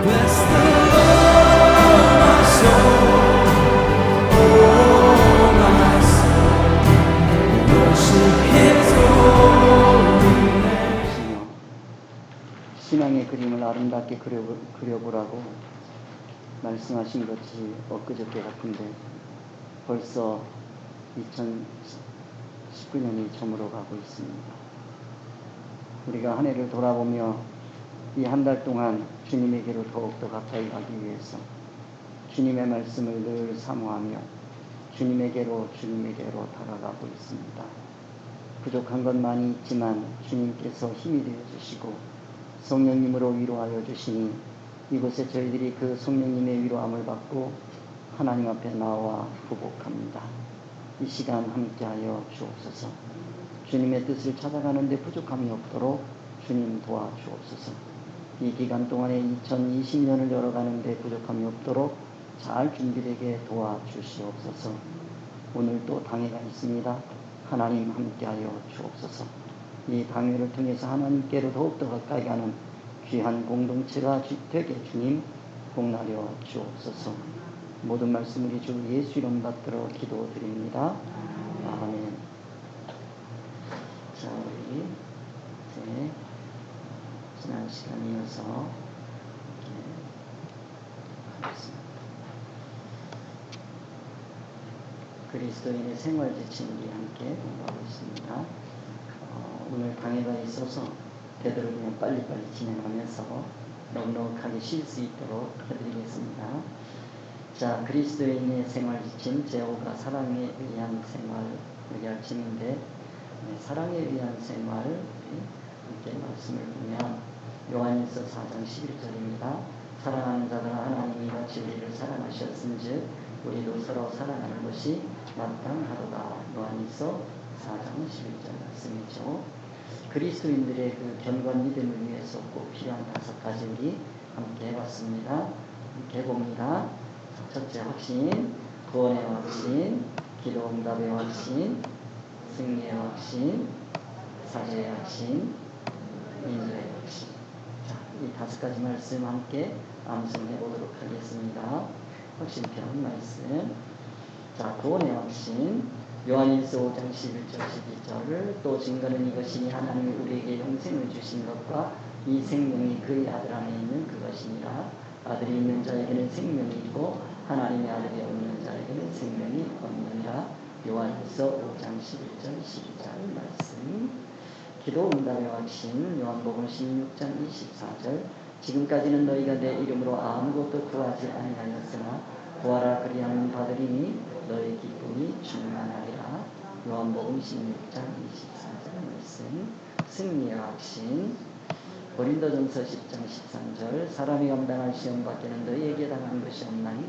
Bless the Lord, my soul. Oh, my soul. Worship His holy name. 신앙의 그림을 아름답게 그려보라고 말씀하신 것이 엊그저께 같은데 벌써 2019년이 저물어 가고 있습니다. 우리가 한 해를 돌아보며 이 한 달 동안 주님에게로 더욱더 가까이 가기 위해서 주님의 말씀을 늘 사모하며 주님에게로 다가가고 있습니다. 부족한 것 많이 있지만 주님께서 힘이 되어 주시고 성령님으로 위로하여 주시니 이곳에 저희들이 그 성령님의 위로함을 받고 하나님 앞에 나와 부복합니다. 이 시간 함께하여 주옵소서. 주님의 뜻을 찾아가는 데 부족함이 없도록 주님 도와주옵소서. 이 기간 동안에 2020년을 열어가는 데 부족함이 없도록 잘 준비되게 도와주시옵소서. 오늘 또 당회가 있습니다. 하나님 함께하여 주옵소서. 이 당회를 통해서 하나님께로 더욱더 가까이 가는 귀한 공동체가 되게 주님 복나려 주옵소서. 모든 말씀 우리 주 예수 이름 받들어 기도드립니다. 아멘. 자, 우리 이제 지난 시간 이어서 하겠습니다. 그리스도인의 생활 지침 우리 함께 공부하고 있습니다. 오늘 강의가 있어서 되도록이면 빨리빨리 진행하면서 넉넉하게 쉴 수 있도록 해드리겠습니다. 자, 그리스도인의 생활 지침 제5가 사랑에 의한 생활 우리 할침인데 사랑에 의한 생활 함께 말씀을 보면 요한일서 4장 11절입니다. 사랑하는 자들아 하나님이 같이 우리를 사랑하셨은즉 우리도 서로 사랑하는 것이 마땅하도다. 요한일서 4장 11절 말씀이죠. 그리스도인들의 그 견고한 믿음을 위해서 꼭 필요한 5가지 우리 함께 해봤습니다. 함께 해봅니다. 첫째 확신, 구원의 확신, 기도 응답의 확신, 승리의 확신, 사죄의 확신, 인도의 확신. 자, 이 5가지 말씀 함께 암송해 보도록 하겠습니다. 확신편 말씀. 자, 구원의 확신. 요한일서 5장 11절 12절을 또 증거는 이것이니 하나님이 우리에게 영생을 주신 것과 이 생명이 그의 아들 안에 있는 그것이니라. 아들이 있는 자에게는 생명이 있고 하나님의 아들이 없는 자에게는 생명이 없느니라. 요한일서 5장 11절 12절 말씀. 기도 응답의 확신. 요한복음 16장 24절 지금까지는 너희가 내 이름으로 아무것도 구하지 아니하였으나 구하라 그리하면 받으리니 너희 기쁨이 충만하리라. 요한복음 16장 24절 말씀. 승리의 확신. 고린도전서 10장 13절 사람이 감당할 시험 밖에는 너희에게 당한 것이 없나니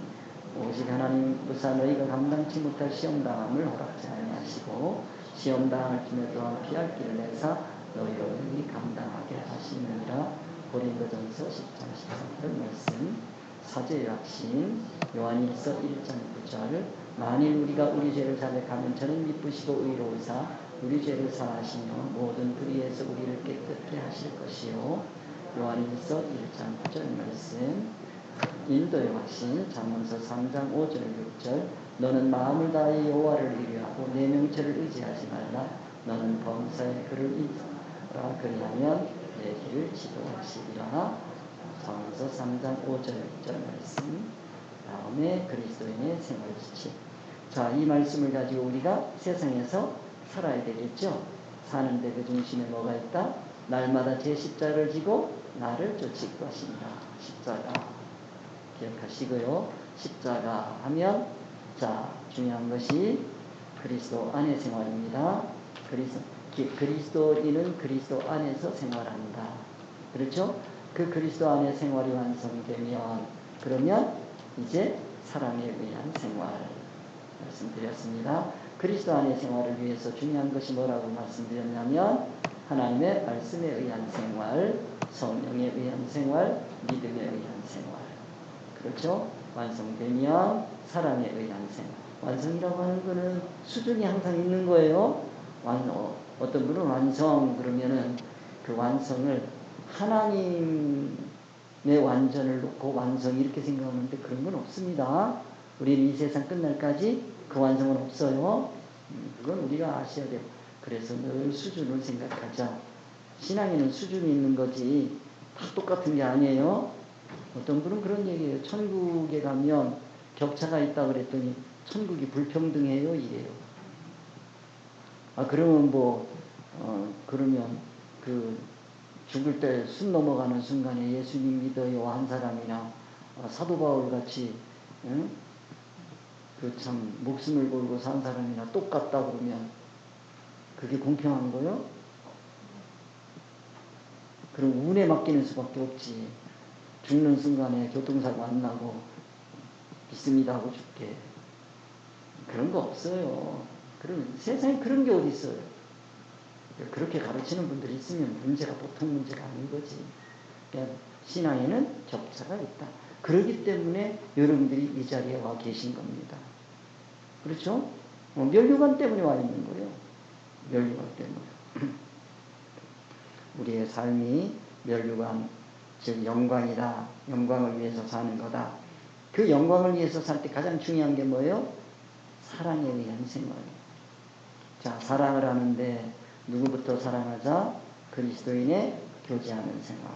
오직 하나님 부사 너희가 감당치 못할 시험 당함을 허락지 아니하시고 시험 당할 쯤에 또한 피할 길을 내사 너희로 능히 감당하게 하시느니라. 고린도전서 10장 13절 말씀. 사죄의 확신. 요한일서 1장 9절 만일 우리가 우리 죄를 자백하면 저는 미쁘시고 의로우사 우리 죄를 사하시며 모든 불의에서 우리를 깨끗게 하실 것이요. 요한일서 1장 9절 말씀. 인도의 확신. 잠언서 3장 5절 6절 너는 마음을 다해 여호와를 의뢰하고 내 명철을 의지하지 말라. 너는 범사에 그를 잊어라. 그리하면 내 길을 지도하시리라. 잠언서 3장 5절 6절 말씀. 다음에 그리스도인의 생활 지침. 자, 이 말씀을 가지고 우리가 세상에서 살아야 되겠죠. 사는데 그 중심에 뭐가 있다? 날마다 제 십자가를 지고 나를 쫓을 것입니다. 십자가 기억하시고요. 십자가 하면 자, 중요한 것이 그리스도 안의 생활입니다. 그리스도인은 그리스도 안에서 생활한다. 그렇죠? 그 그리스도 안의 생활이 완성되면 그러면 이제 사랑에 의한 생활 말씀드렸습니다. 그리스도 안의 생활을 위해서 중요한 것이 뭐라고 말씀드렸냐면 하나님의 말씀에 의한 생활, 성령에 의한 생활, 믿음에 의한 생활. 그렇죠? 완성되면 사랑에 의한 생활. 완성이라고 하는 것은 수준이 항상 있는 거예요. 어떤 분은 완성 그러면은 그 완성을 하나님 내 완전을 놓고 완성 이렇게 생각하는데 그런 건 없습니다. 우리는 이 세상 끝날까지 그 완성은 없어요. 그건 우리가 아셔야 돼요. 그래서 늘 수준을 생각하자. 신앙에는 수준이 있는 거지 다 똑같은 게 아니에요. 어떤 분은 그런 얘기예요. 천국에 가면 격차가 있다 그랬더니 천국이 불평등해요 이래요. 그러면 그러면 죽을 때 숨 넘어가는 순간에 예수님 믿어요 한 사람이나 사도 바울 같이 응? 참 목숨을 걸고 산 사람이나 똑같다 그러면 그게 공평한 거요? 그럼 운에 맡기는 수밖에 없지. 죽는 순간에 교통사고 안 나고 믿습니다 하고 죽게. 그런 거 없어요. 세상에 그런 게 어디 있어요. 그렇게 가르치는 분들이 있으면 문제가 보통 문제가 아닌 거지. 그러니까 신앙에는 격차가 있다. 그렇기 때문에 여러분들이 이 자리에 와 계신 겁니다. 그렇죠? 면류관 때문에 와 있는 거예요. 면류관 때문에. 우리의 삶이 면류관, 즉 영광이다. 영광을 위해서 사는 거다. 그 영광을 위해서 살 때 가장 중요한 게 뭐예요? 사랑에 의한 생활. 자, 사랑을 하는데 누구부터 사랑하자? 그리스도인의 교제하는 생활.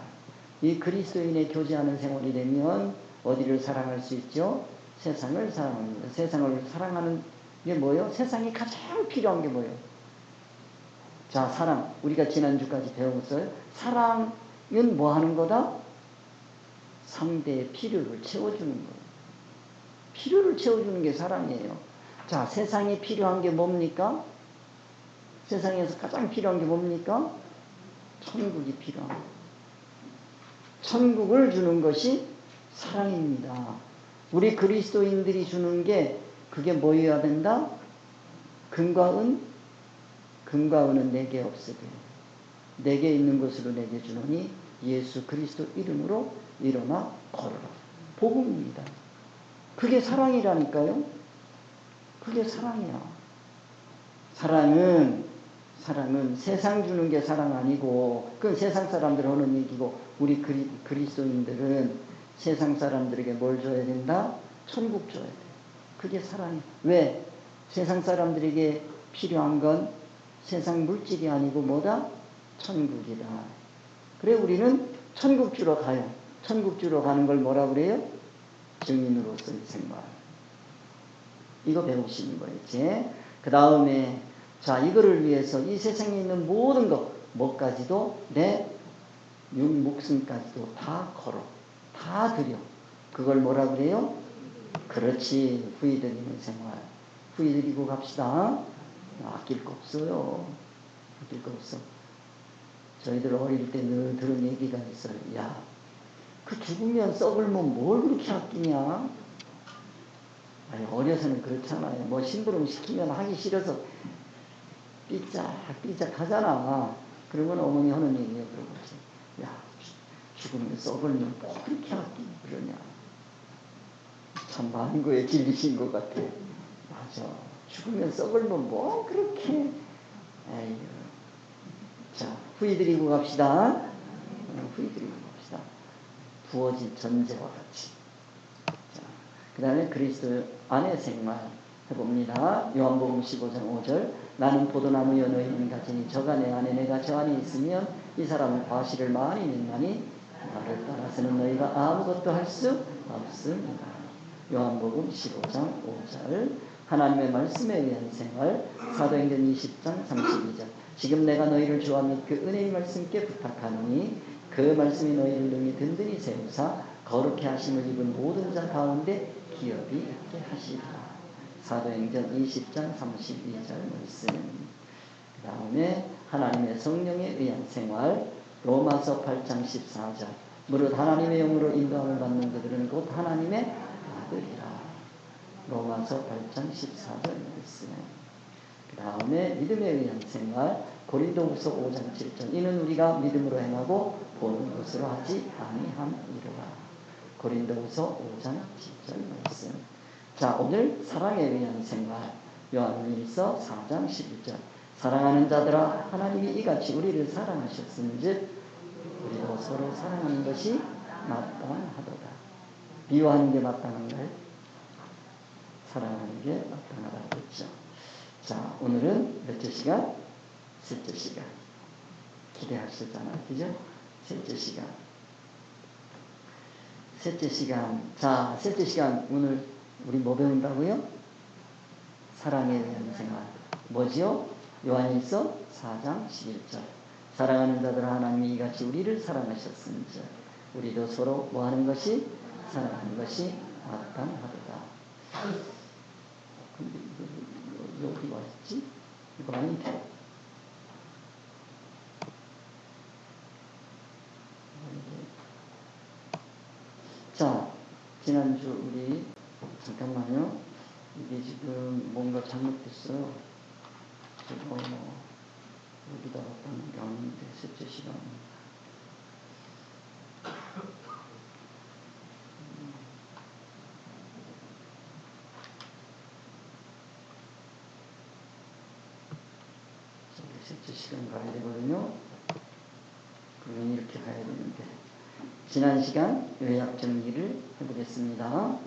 이 그리스도인의 교제하는 생활이 되면 어디를 사랑할 수 있죠? 세상을 사랑합니다. 세상을 사랑하는 게 뭐예요? 세상에 가장 필요한 게 뭐예요? 자, 사랑. 우리가 지난주까지 배웠어요. 사랑은 뭐 하는 거다? 상대의 필요를 채워주는 거예요. 필요를 채워주는 게 사랑이에요. 자, 세상에 필요한 게 뭡니까? 세상에서 가장 필요한 게 뭡니까? 천국이 필요한 거예요. 천국을 주는 것이 사랑입니다. 우리 그리스도인들이 주는 게 그게 뭐여야 된다? 금과 은? 금과 은은 내게 없으되 내게 있는 것으로 내게 주노니 예수 그리스도 이름으로 일어나 걸어라. 복음입니다. 그게 사랑이라니까요. 그게 사랑이야. 사랑은 세상 주는 게 사랑 아니고 그건 세상 사람들 하는 얘기고 우리 그리스도인들은 세상 사람들에게 뭘 줘야 된다? 천국 줘야 돼. 그게 사랑이야. 왜? 세상 사람들에게 필요한 건 세상 물질이 아니고 뭐다? 천국이다. 그래 우리는 천국 주러 가요. 천국 주러 가는 걸 뭐라 그래요? 증인으로서의 생활. 이거 배우시는 거였지. 그 다음에 자 이거를 위해서 이 세상에 있는 모든 것 뭐까지도 내 목숨까지도 다 걸어. 다 드려. 그걸 뭐라 그래요? 그렇지. 후히 드리는 생활. 후히 드리고 갑시다. 아낄 거 없어요. 아낄 거 없어. 저희들 어릴 때 늘 들은 얘기가 있어요. 야, 그 죽으면 썩을면 뭘 그렇게 아끼냐? 아니, 어려서는 그렇잖아요. 뭐 심부름 시키면 하기 싫어서 삐짝 하잖아. 그러면 어머니 하는 얘기예요. 그러고지. 야, 죽으면 썩을면 뭐 그렇게 아끼냐? 그러냐? 참 많은 거에 질리신 것 같아. 맞아. 죽으면 썩을면 뭐 그렇게. 에이. 자, 후히 드리고 갑시다. 후히 드리고 갑시다. 부어진 전제와 같이. 자, 그 다음에 그리스도 안의 생활 해봅니다. 요한복음 15장 5절. 나는 포도나무여 너희는 가지니 저가 내 안에 내가 저 안에 있으면 이 사람은 과실을 많이 맺나니 나를 따라서는 너희가 아무것도 할 수 없습니다. 요한복음 15장 5절. 하나님의 말씀에 의한 생활 사도행전 20장 32절. 지금 내가 너희를 주와 및 그 은혜의 말씀께 부탁하노니 그 말씀이 너희를 능히 든든히 세우사 거룩해 하심을 입은 모든 자 가운데 기업이 있게 하시리라. 사도행전 20장 32절 말씀. 그 다음에 하나님의 성령에 의한 생활 로마서 8장 14절. 무릇 하나님의 영으로 인도함을 받는 그들은 곧 하나님의 아들이라. 로마서 8장 14절 말씀. 그 다음에 믿음에 의한 생활 고린도후서 5장 7절. 이는 우리가 믿음으로 행하고 보는 것으로 하지 아니함이로라. 고린도후서 5장 7절 말씀. 자, 오늘 사랑에 의한 생활 요한일서 4장 11절. 사랑하는 자들아 하나님이 이같이 우리를 사랑하셨은즉 우리도 서로 사랑하는 것이 마땅하도다. 미워하는 게 마땅한가요? 사랑하는 게 마땅하다고 했죠. 자, 오늘은 몇째 시간? 셋째 시간. 기대하셨잖아요. 그죠? 셋째 시간. 셋째 시간. 자, 셋째 시간. 오늘 우리 뭐 배운다고요? 사랑에 대한 생활. 뭐지요? 요한일서 4장 11절. 사랑하는 자들 하나님이 이같이 우리를 사랑하셨은즉 우리도 서로 뭐 하는 것이? 사랑하는 것이 마땅하도다. 근데 이거 어디 왔지? 이거 아닌데. 자, 지난주 우리 잠깐만요. 이게 지금 뭔가 잘못됐어요. 제가 여기다 갖다는 게 아닌데 셋째 시간. 셋째 시간 가야 되거든요. 그러면 이렇게 가야 되는데 지난 시간 요약 정리를 해보겠습니다.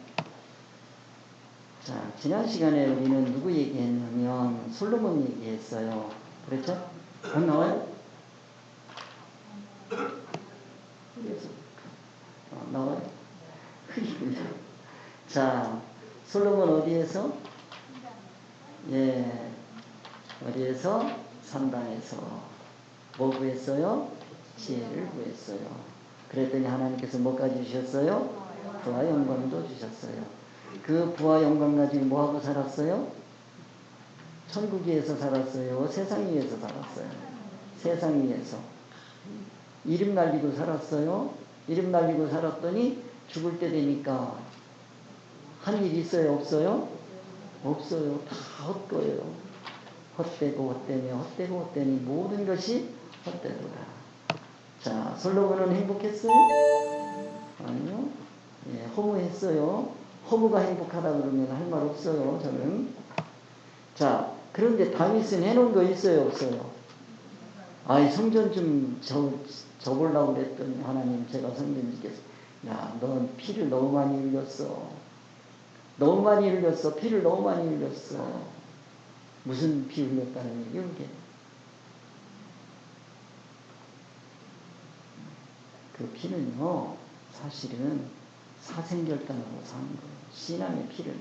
자, 지난 시간에 우리는 누구 얘기했냐면 솔로몬 얘기했어요. 그렇죠? 안 나와요? 그래서 나와요? 자, 솔로몬 어디에서? 예, 어디에서? 산당에서 뭐 구했어요? 지혜를 구했어요. 그랬더니 하나님께서 뭐까지 주셨어요? 부와 영광도 주셨어요. 그 부와 영광 가지고 뭐하고 살았어요? 천국 위에서 살았어요? 세상 위에서 살았어요? 세상 위에서. 이름 날리고 살았어요? 이름 날리고 살았더니 죽을 때 되니까 한 일 있어요? 없어요? 없어요. 다 헛거예요. 헛되고 헛되며 헛되고 헛되니 모든 것이 헛되도다. 자, 솔로몬은 행복했어요? 아니요. 예, 허무했어요. 허무가 행복하다 그러면 할 말 없어요. 저는. 자, 그런데 다윗은 해놓은 거 있어요? 없어요? 아이, 성전 좀 접으려고 그랬더니 하나님, 제가 성전 짓겠어. 야, 넌 피를 너무 많이 흘렸어. 너무 많이 흘렸어. 피를 너무 많이 흘렸어. 무슨 피 흘렸다는 얘기예요, 이게? 그 피는요, 사실은 사생결단으로 산 거예요. 신앙의 피를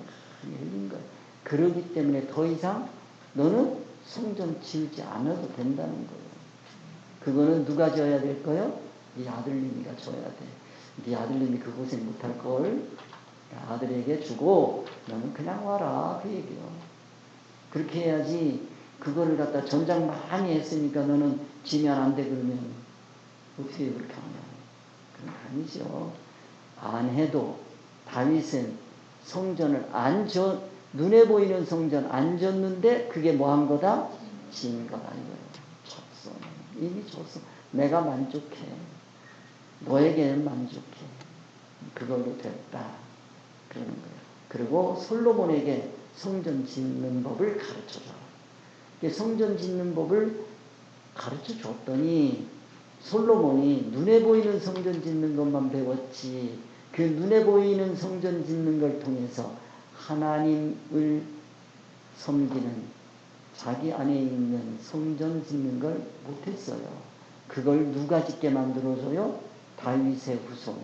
많이 흘린 거예요. 그러기 때문에 더 이상 너는 성전 지우지 않아도 된다는 거예요. 그거는 누가 져야 될 거예요? 네 아들님이가 줘야 돼. 네 아들님이 그 고생 못할 걸 아들에게 주고 너는 그냥 와라, 그 얘기예요. 그렇게 해야지. 그거를 갖다 전장 많이 했으니까 너는 지면 안 돼 그러면 어떻게 그렇게 하냐. 그건 아니죠. 안 해도 다윗은 성전을 눈에 보이는 성전 안 졌는데 그게 뭐 한 거다? 진 거다 이거예요. 졌어. 이미 졌어. 내가 만족해. 너에게는 만족해. 그걸로 됐다. 그러는 거예요. 그리고 솔로몬에게 성전 짓는 법을 가르쳐줘. 성전 짓는 법을 가르쳐 줬더니 솔로몬이 눈에 보이는 성전 짓는 것만 배웠지, 그 눈에 보이는 성전 짓는 걸 통해서 하나님을 섬기는 자기 안에 있는 성전 짓는 걸 못했어요. 그걸 누가 짓게 만들어줘요? 다윗의 후손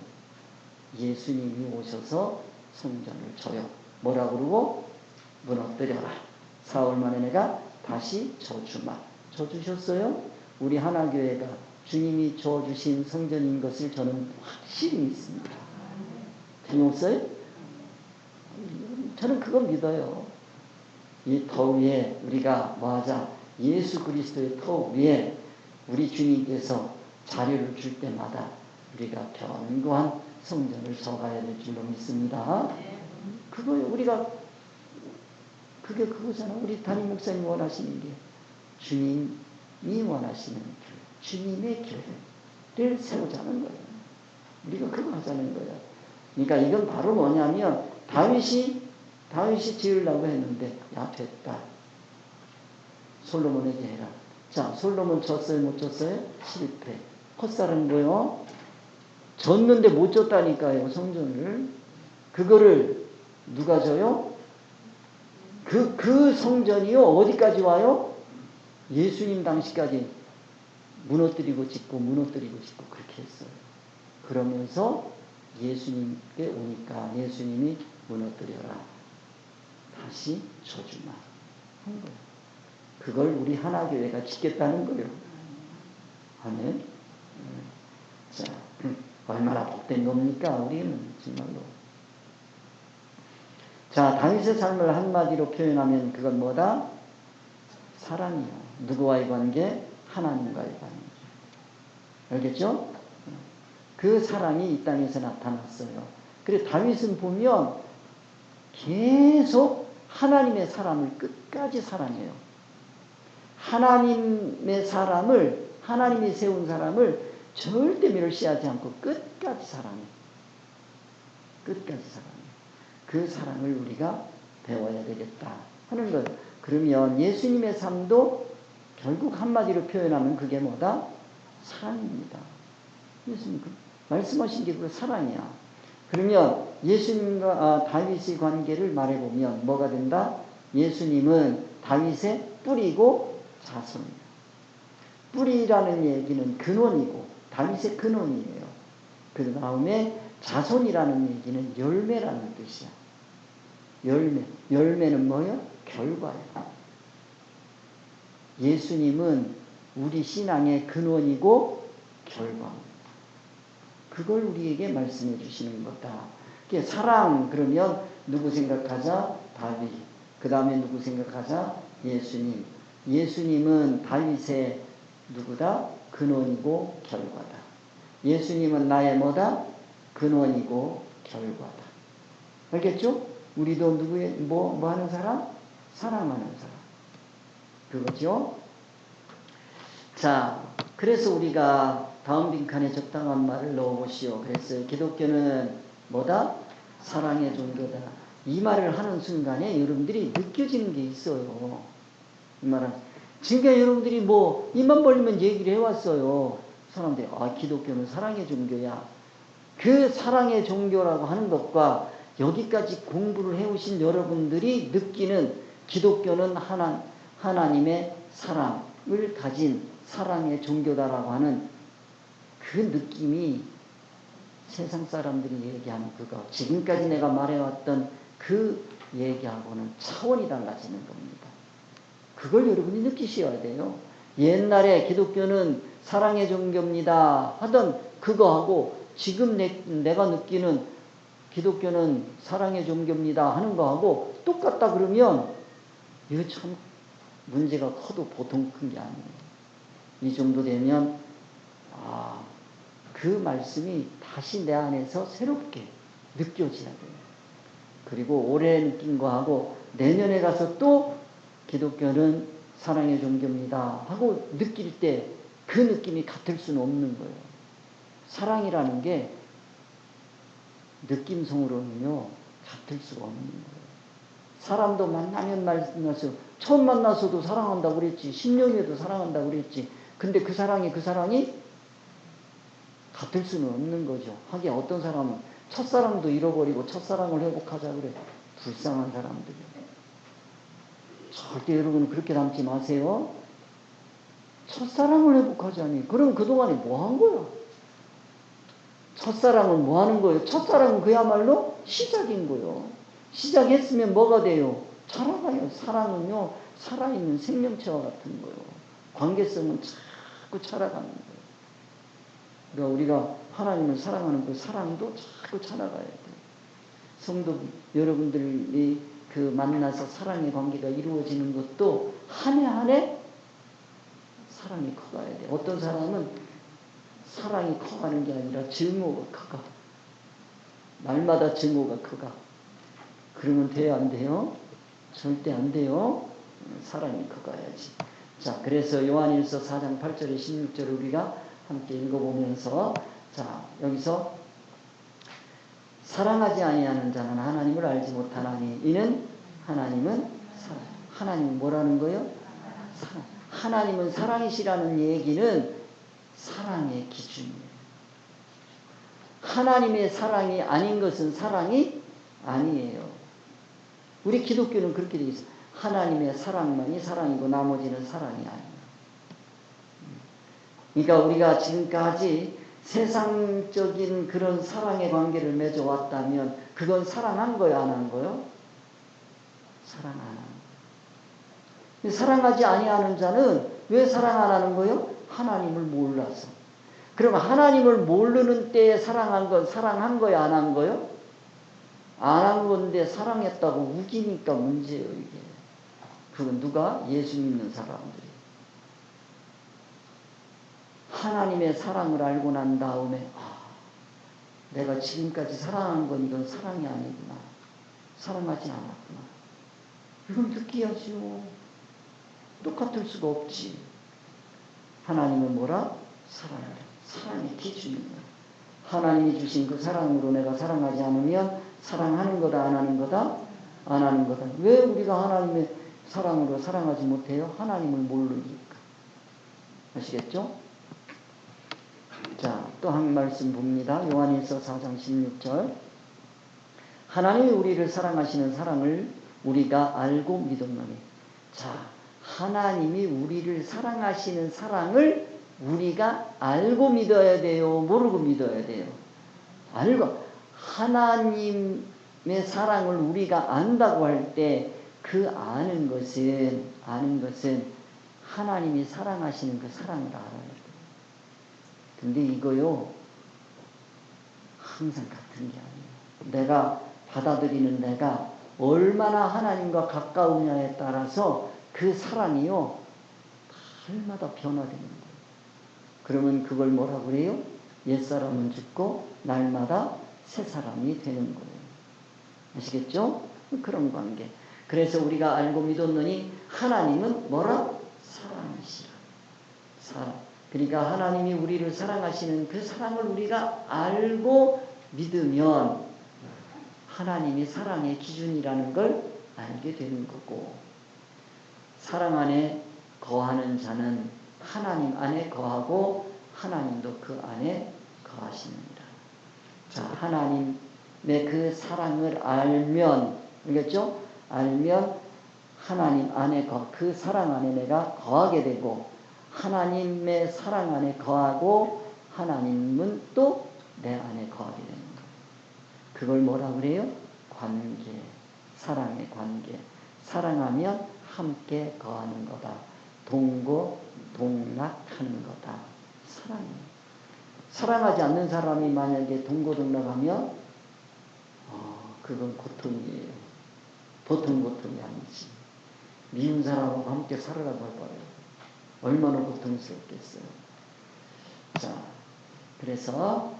예수님이 오셔서 성전을 져요. 뭐라 그러고? 무너뜨려라. 사흘 만에 내가 다시 져주마. 져주셨어요? 우리 하나교회가 주님이 져주신 성전인 것을 저는 확실히 믿습니다. 재미없어요? 저는 그걸 믿어요. 이 터 위에 우리가 뭐하자? 예수 그리스도의 터 위에 우리 주님께서 자료를 줄 때마다 우리가 견고한 성전을 서가야 될 줄로 믿습니다. 그거요. 우리가 그게 그거잖아. 우리 담임 목사님 원하시는 게 주님이 원하시는 교회, 주님의 교회를 세우자는 거예요. 우리가 그거 하자는 거예요. 그러니까 이건 바로 뭐냐면 다윗이 지으려고 했는데 야 됐다. 솔로몬에게 해라. 자, 솔로몬 졌어요? 못 졌어요? 실패. 헛살은 뭐요? 줬는데 못 줬다니까요, 성전을. 그거를 누가 줘요? 그 성전이요, 어디까지 와요? 예수님 당시까지 무너뜨리고 짓고 무너뜨리고 짓고 그렇게 했어요. 그러면서 예수님께 오니까 예수님이 무너뜨려라. 다시 줘주마. 한 거예요. 그걸 우리 하나교회가 짓겠다는 거예요. 아멘. 자, 얼마나 복된 겁니까? 우리는 정말로. 자, 다윗의 삶을 한마디로 표현하면 그건 뭐다? 사랑이요. 누구와의 관계? 하나님과의 관계. 알겠죠? 그 사랑이 이 땅에서 나타났어요. 그래서 다윗은 보면 계속 하나님의 사람을 끝까지 사랑해요. 하나님의 사람을, 하나님이 세운 사람을 절대 멸시하지 않고 끝까지 사랑해요. 끝까지 사랑해요. 그 사랑을 우리가 배워야 되겠다 하는 것. 그러면 예수님의 삶도 결국 한마디로 표현하면 그게 뭐다? 사랑입니다. 예수님 말씀하신 게 그 사랑이야. 그러면 예수님과 다윗의 관계를 말해보면 뭐가 된다? 예수님은 다윗의 뿌리고 자손이에요. 뿌리라는 얘기는 근원이고 다윗의 근원이에요. 그 다음에 자손이라는 얘기는 열매라는 뜻이야. 열매는 뭐예요? 결과예요. 예수님은 우리 신앙의 근원이고 결과입니다. 그걸 우리에게 말씀해 주시는 거다. 사랑 그러면 누구 생각하자? 다윗. 그 다음에 누구 생각하자? 예수님. 예수님은 다윗의 누구다? 근원이고 결과다. 예수님은 나의 뭐다? 근원이고 결과다. 알겠죠? 우리도 누구의 뭐 하는 사람? 사랑하는 사람. 그거죠? 자, 그래서 우리가 다음 빈칸에 적당한 말을 넣어보시오. 그랬어요. 기독교는 뭐다? 사랑의 종교다. 이 말을 하는 순간에 여러분들이 느껴지는 게 있어요. 이 말은 지금까지 여러분들이 뭐 입만 벌리면 얘기를 해왔어요. 사람들이 기독교는 사랑의 종교야. 그 사랑의 종교라고 하는 것과 여기까지 공부를 해오신 여러분들이 느끼는 기독교는 하나님의 사랑을 가진 사랑의 종교다라고 하는 그 느낌이 세상 사람들이 얘기하는 그거, 지금까지 내가 말해왔던 그 얘기하고는 차원이 달라지는 겁니다. 그걸 여러분이 느끼셔야 돼요. 옛날에 기독교는 사랑의 종교입니다 하던 그거하고 지금 내가 느끼는 기독교는 사랑의 종교입니다 하는 거하고 똑같다 그러면 이거 참 문제가 커도 보통 큰 게 아니에요. 이 정도 되면 그 말씀이 다시 내 안에서 새롭게 느껴져야 돼요. 그리고 올해 느낀 거하고 내년에 가서 또 기독교는 사랑의 종교입니다 하고 느낄 때 그 느낌이 같을 수는 없는 거예요. 사랑이라는 게 느낌성으로는요 같을 수가 없는 거예요. 사람도 만나면 만나서 처음 만나서도 사랑한다고 그랬지, 10년에도 사랑한다고 그랬지. 근데 그 사랑이 같을 수는 없는 거죠. 하긴 어떤 사람은 첫사랑도 잃어버리고 첫사랑을 회복하자 그래. 불쌍한 사람들이요. 절대 여러분 그렇게 남지 마세요. 첫사랑을 회복하자니 그럼 그동안에 뭐 한 거야? 첫사랑은 뭐 하는 거예요? 첫사랑은 그야말로 시작인 거예요. 시작했으면 뭐가 돼요? 자라가요. 사랑은요 살아있는 생명체와 같은 거예요. 관계성은 자꾸 자라가는 거예요. 그러니까 우리가 하나님을 사랑하는 그 사랑도 자꾸 자라가야 돼요. 성도 여러분들이 그 만나서 사랑의 관계가 이루어지는 것도 한 해 한 해 사랑이 커가야 돼요. 어떤 사람은 사랑이 커가는 게 아니라 증오가 커가. 날마다 증오가 커가. 그러면 돼요, 안 돼요? 절대 안 돼요. 사랑이 커가야지. 자, 그래서 요한일서 4장 8절에 16절을 우리가 함께 읽어보면서 자, 여기서 사랑하지 아니하는 자는 하나님을 알지 못하나니 이는 하나님은 사랑. 하나님은 뭐라는 거예요? 사랑. 하나님은 사랑이시라는 얘기는 사랑의 기준이에요. 하나님의 사랑이 아닌 것은 사랑이 아니에요. 우리 기독교는 그렇게 되어 있어요. 하나님의 사랑만이 사랑이고 나머지는 사랑이 아니에요. 그러니까 우리가 지금까지 세상적인 그런 사랑의 관계를 맺어왔다면 그건 사랑한 거야, 안 한 거요? 사랑 안 한 거예요. 사랑하지 아니하는 자는 왜 사랑 안 하는 거예요? 하나님을 몰라서. 그럼 하나님을 모르는 때에 사랑한 건 사랑한 거야, 안 한 거요? 안 한 건데 사랑했다고 우기니까 문제예요, 이게. 그건 누가? 예수 믿는 사람들이. 하나님의 사랑을 알고 난 다음에 내가 지금까지 사랑한 건 이건 사랑이 아니구나. 사랑하지 않았구나. 이건 느끼야지요. 똑같을 수가 없지. 하나님은 뭐라? 사랑이라. 사랑의 기준이야. 하나님이 주신 그 사랑으로 내가 사랑하지 않으면 사랑하는 거다, 안 하는 거다? 안 하는 거다. 왜 우리가 하나님의 사랑으로 사랑하지 못해요? 하나님을 모르니까. 아시겠죠? 자, 또 한 말씀 봅니다. 요한일서 4장 16절. 하나님이 우리를 사랑하시는 사랑을 우리가 알고 믿었노니. 자, 하나님이 우리를 사랑하시는 사랑을 우리가 알고 믿어야 돼요? 모르고 믿어야 돼요? 알고. 하나님의 사랑을 우리가 안다고 할 때 그 아는 것은 하나님이 사랑하시는 그 사랑을 알아야 돼요. 근데 이거요, 항상 같은 게 아니에요. 내가 받아들이는 내가 얼마나 하나님과 가까우냐에 따라서 그 사랑이요, 날마다 변화되는 거예요. 그러면 그걸 뭐라 그래요? 옛사람은 죽고 날마다 새 사람이 되는 거예요. 아시겠죠? 그런 관계. 그래서 우리가 알고 믿었느니 하나님은 뭐라? 사랑이시라. 사랑. 그러니까 하나님이 우리를 사랑하시는 그 사랑을 우리가 알고 믿으면 하나님이 사랑의 기준이라는 걸 알게 되는 거고, 사랑 안에 거하는 자는 하나님 안에 거하고 하나님도 그 안에 거하시느니라. 자, 하나님의 그 사랑을 알면, 알겠죠? 알면 하나님 안에 그 사랑 안에 내가 거하게 되고, 하나님의 사랑 안에 거하고 하나님은 또 내 안에 거하게 되는 거예요. 그걸 뭐라 그래요? 관계, 사랑의 관계. 사랑하면 함께 거하는 거다. 동거, 동락하는 거다. 사랑이에요. 사랑하지 않는 사람이 만약에 동거동락하면 그건 고통이에요. 보통 고통이 아니지. 미운 사람하고 함께 살으라고 해봐요. 얼마나 고통스럽겠어요. 자, 그래서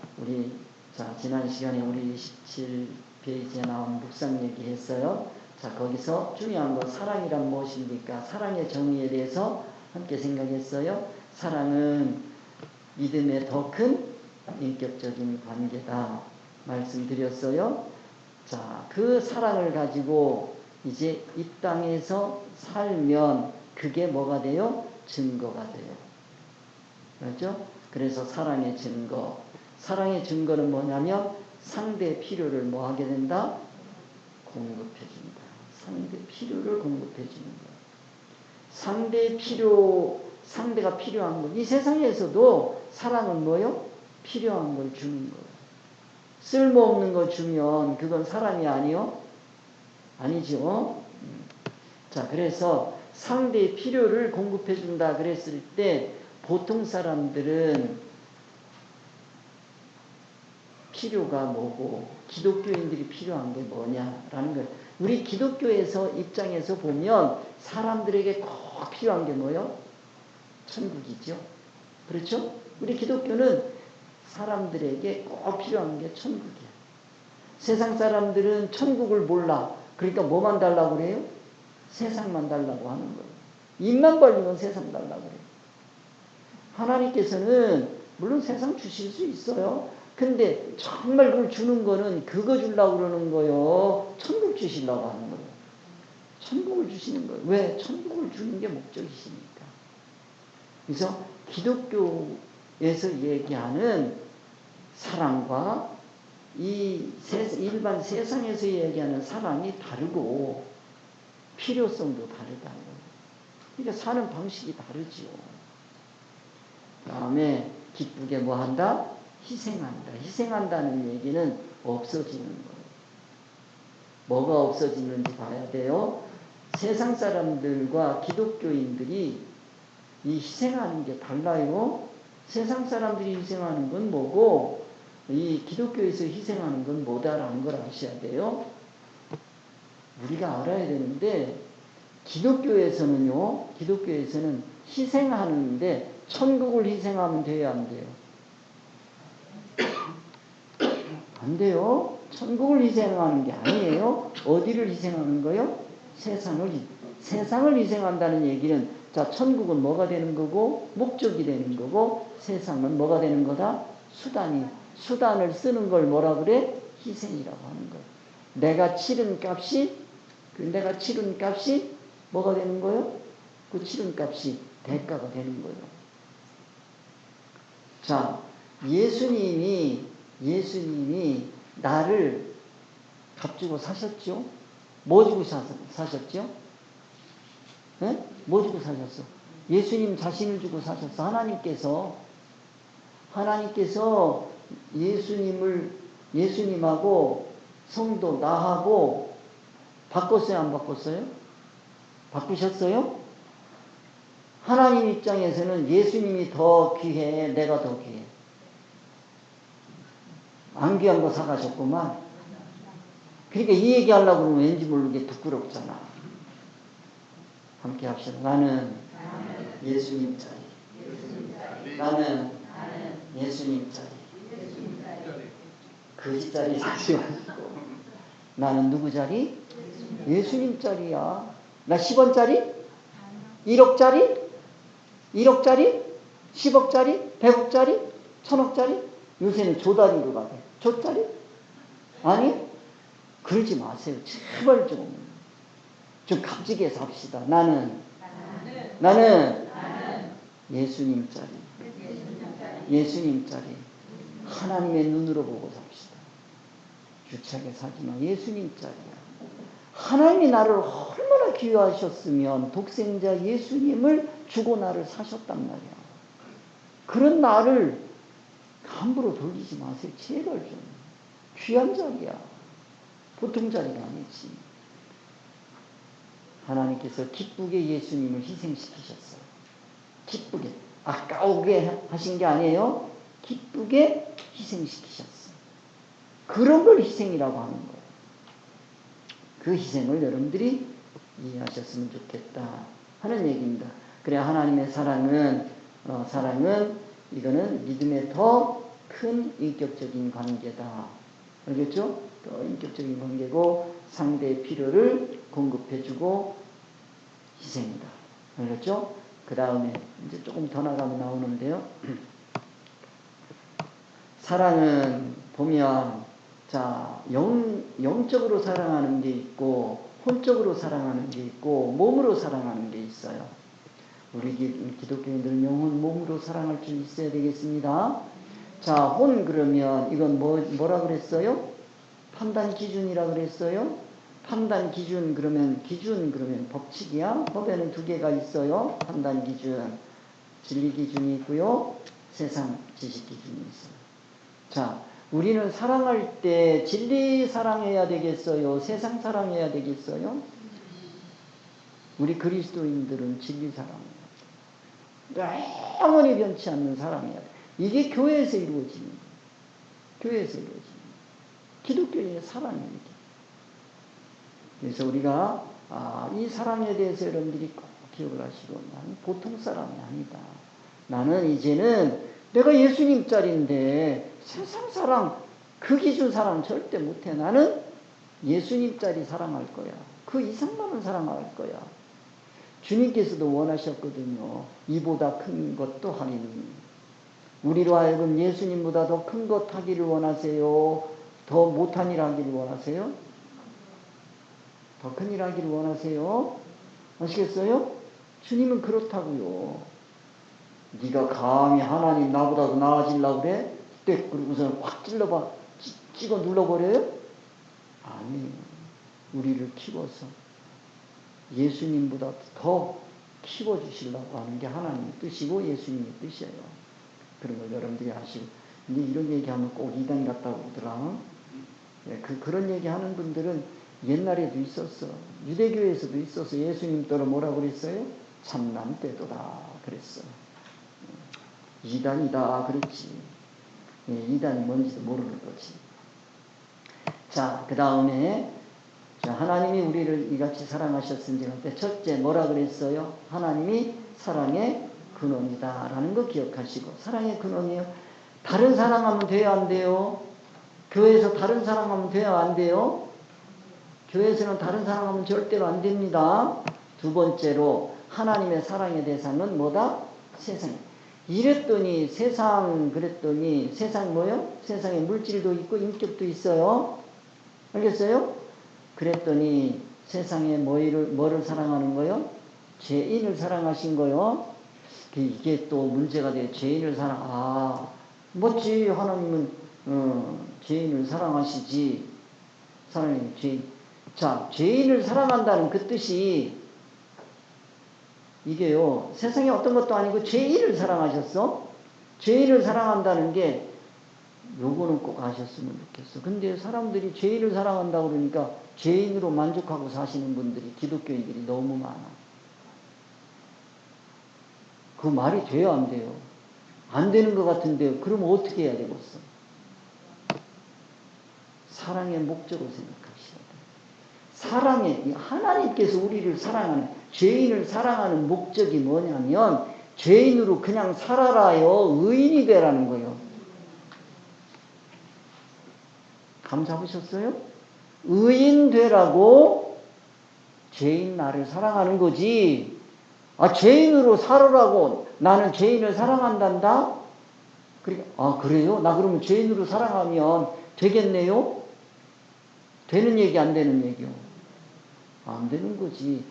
지난 시간에 우리 27페이지에 나온 묵상 얘기했어요. 자, 거기서 중요한 건 사랑이란 무엇입니까? 사랑의 정의에 대해서 함께 생각했어요. 사랑은 믿음의 더 큰 인격적인 관계다 말씀드렸어요. 자, 그 사랑을 가지고 이제 이 땅에서 살면 그게 뭐가 돼요? 증거가 돼요. 그렇죠? 그래서 사랑의 증거. 사랑의 증거는 뭐냐면 상대의 필요를 뭐 하게 된다? 공급해준다. 상대 필요를 공급해주는 거예요. 상대가 필요한 것. 이 세상에서도 사랑은 뭐요? 필요한 걸 주는 거예요. 쓸모없는 거 주면 그건 사랑이 아니요? 아니죠. 자, 그래서 상대의 필요를 공급해준다 그랬을 때 보통 사람들은 필요가 뭐고 기독교인들이 필요한 게 뭐냐라는 거예요. 우리 기독교에서 입장에서 보면 사람들에게 꼭 필요한 게 뭐예요? 천국이죠. 그렇죠? 우리 기독교는 사람들에게 꼭 필요한 게 천국이야. 세상 사람들은 천국을 몰라. 그러니까 뭐만 달라고 그래요? 세상만 달라고 하는 거예요. 입만 벌리면 세상 달라고 그래요. 하나님께서는 물론 세상 주실 수 있어요. 근데 정말 그걸 주는 거는 그거 주려고 그러는 거예요. 천국 주시려고 하는 거예요. 천국을 주시는 거예요. 왜? 천국을 주는 게 목적이시니까. 그래서 기독교에서 얘기하는 사랑과 일반 세상에서 얘기하는 사랑이 다르고 필요성도 다르다고. 그러니까 사는 방식이 다르지요. 다음에 기쁘게 뭐 한다? 희생한다. 희생한다는 얘기는 없어지는 거예요. 뭐가 없어지는지 봐야 돼요. 세상 사람들과 기독교인들이 이 희생하는 게 달라요. 세상 사람들이 희생하는 건 뭐고 이 기독교에서 희생하는 건 뭐다라는 걸 아셔야 돼요. 우리가 알아야 되는데 기독교에서는 희생하는데 천국을 희생하면 돼야 안 돼요? 안 돼요. 천국을 희생하는 게 아니에요. 어디를 희생하는 거요? 세상을 희생한다는 얘기는 자, 천국은 뭐가 되는 거고 목적이 되는 거고 세상은 뭐가 되는 거다? 수단을 쓰는 걸 뭐라 그래? 희생이라고 하는 거예요. 내가 치른 값이 뭐가 되는 거예요? 그 치른 값이 대가가 되는 거예요. 자, 예수님이 나를 값 주고 사셨죠? 뭐 주고 사셨죠? 네? 뭐 주고 사셨어? 예수님 자신을 주고 사셨어. 하나님께서 예수님하고 성도 나하고 바꿨어요? 안 바꿨어요? 바꾸셨어요? 하나님 입장에서는 예수님이 더 귀해? 내가 더 귀해? 안 귀한 거 사가셨구만. 그러니까 이 얘기 하려고 그러면 왠지 모르게 부끄럽잖아. 함께 합시다. 나는 예수님 자리. 나는 예수님 자리. 거짓 자리 사지 말고. 나는 누구 자리? 예수님 자리야. 나 10원짜리? 1억짜리? 1억짜리? 10억짜리? 100억짜리? 1000억짜리? 요새는 조다리로 가게. 조짜리? 아니? 그러지 마세요. 제발 좀 값지게 삽시다. 나는 예수님 자리. 예수님 자리. 하나님의 눈으로 보고 삽시다. 유치하게 살지만 예수님 자리야. 하나님이 나를 얼마나 귀하셨으면 독생자 예수님을 주고 나를 사셨단 말이야. 그런 나를 함부로 돌리지 마세요. 제발 좀. 귀한 자리야. 보통 자리가 아니지. 하나님께서 기쁘게 예수님을 희생시키셨어요. 기쁘게. 아까우게 하신 게 아니에요. 기쁘게 희생시키셨어요. 그런 걸 희생이라고 하는 거예요. 그 희생을 여러분들이 이해하셨으면 좋겠다 하는 얘기입니다. 그래 하나님의 사랑은 이거는 믿음의 더 큰 인격적인 관계다. 알겠죠? 더 인격적인 관계고 상대의 필요를 공급해주고 희생이다. 알겠죠? 그 다음에 이제 조금 더 나가면 나오는데요. 사랑은 보면 자 영적으로 사랑하는 게 있고 혼적으로 사랑하는 게 있고 몸으로 사랑하는 게 있어요. 우리 기독교인들은 영혼 몸으로 사랑할 줄 있어야 되겠습니다. 자, 혼 그러면 이건 뭐라 그랬어요? 판단 기준이라 그랬어요? 판단 기준 그러면 법칙이야? 법에는 두 개가 있어요. 판단 기준, 진리 기준이 있고요. 세상 지식 기준이 있어요. 자, 우리는 사랑할 때 진리 사랑해야 되겠어요? 세상 사랑해야 되겠어요? 우리 그리스도인들은 진리 사랑해야 돼. 영원히 변치 않는 사랑해야 돼. 이게 교회에서 이루어지는 거예요. 교회에서 이루어지는 거예요. 기독교의 사랑입니다. 그래서 우리가 이 사랑에 대해서 여러분들이 꼭 기억을 하시고 나는 보통 사람이 아니다. 나는 이제는 내가 예수님 짤인데 세상 사랑 그 기준 사랑 절대 못해. 나는 예수님 짤이 사랑할 거야. 그 이상만은 사랑할 거야. 주님께서도 원하셨거든요. 이보다 큰 것도 하리니. 우리로 하여금 예수님보다 더 큰 것 하기를 원하세요? 더 못한 일 하기를 원하세요? 더 큰 일 하기를 원하세요? 아시겠어요? 주님은 그렇다고요. 네가 감히 하나님 나보다 더 나아지려고 그래? 그때 그러고서 확 찔러봐. 찍어 눌러버려요? 아니에요. 우리를 키워서 예수님보다 더 키워주시려고 하는 게 하나님의 뜻이고 예수님의 뜻이에요. 그런 걸 여러분들이 아시고. 근데 이런 얘기하면 꼭 이단 같다고 그러더라. 그런 얘기하는 분들은 옛날에도 있었어. 유대교에서도 있었어. 예수님 따라 뭐라고 그랬어요? 참남 때도다 그랬어. 이단이다 그랬지. 이단이 뭔지도 모르는 거지. 자, 그 다음에 하나님이 우리를 이같이 사랑하셨은지 할 때 첫째 뭐라 그랬어요? 하나님이 사랑의 근원이다 라는 거 기억하시고. 사랑의 근원이에요. 다른 사랑하면 돼요 안 돼요? 교회에서 다른 사랑하면 돼요 안 돼요? 교회에서는 다른 사랑하면 절대로 안 됩니다. 두 번째로 하나님의 사랑의 대상은 뭐다? 세상. 이랬더니 그랬더니 세상 뭐요? 세상에 물질도 있고 인격도 있어요. 알겠어요? 그랬더니 세상에 뭐를 사랑하는 거요? 죄인을 사랑하신 거요. 이게 또 문제가 돼요. 죄인을 뭐지? 하나님은 죄인을 사랑하시지. 사랑하는 죄인. 자, 죄인을 사랑한다는 그 뜻이 이게요. 세상에 어떤 것도 아니고 죄인을 사랑하셨어. 죄인을 사랑한다는 게 요거는 꼭 아셨으면 좋겠어. 근데 사람들이 죄인을 사랑한다고 그러니까 죄인으로 만족하고 사시는 분들이 기독교인들이 너무 많아. 그 말이 돼요 안 돼요? 안 되는 것 같은데 그러면 어떻게 해야 되겠어? 사랑의 목적을 생각하셔야 돼. 사랑의 하나님께서 우리를 사랑하는 죄인을 사랑하는 목적이 뭐냐면 죄인으로 그냥 살아라요. 의인이 되라는 거예요. 감 잡으셨어요? 의인 되라고 죄인 나를 사랑하는 거지. 죄인으로 살으라고 나는 죄인을 사랑한단다? 그래요? 나 그러면 죄인으로 사랑하면 되겠네요? 되는 얘기 안 되는 얘기요? 안 되는 거지.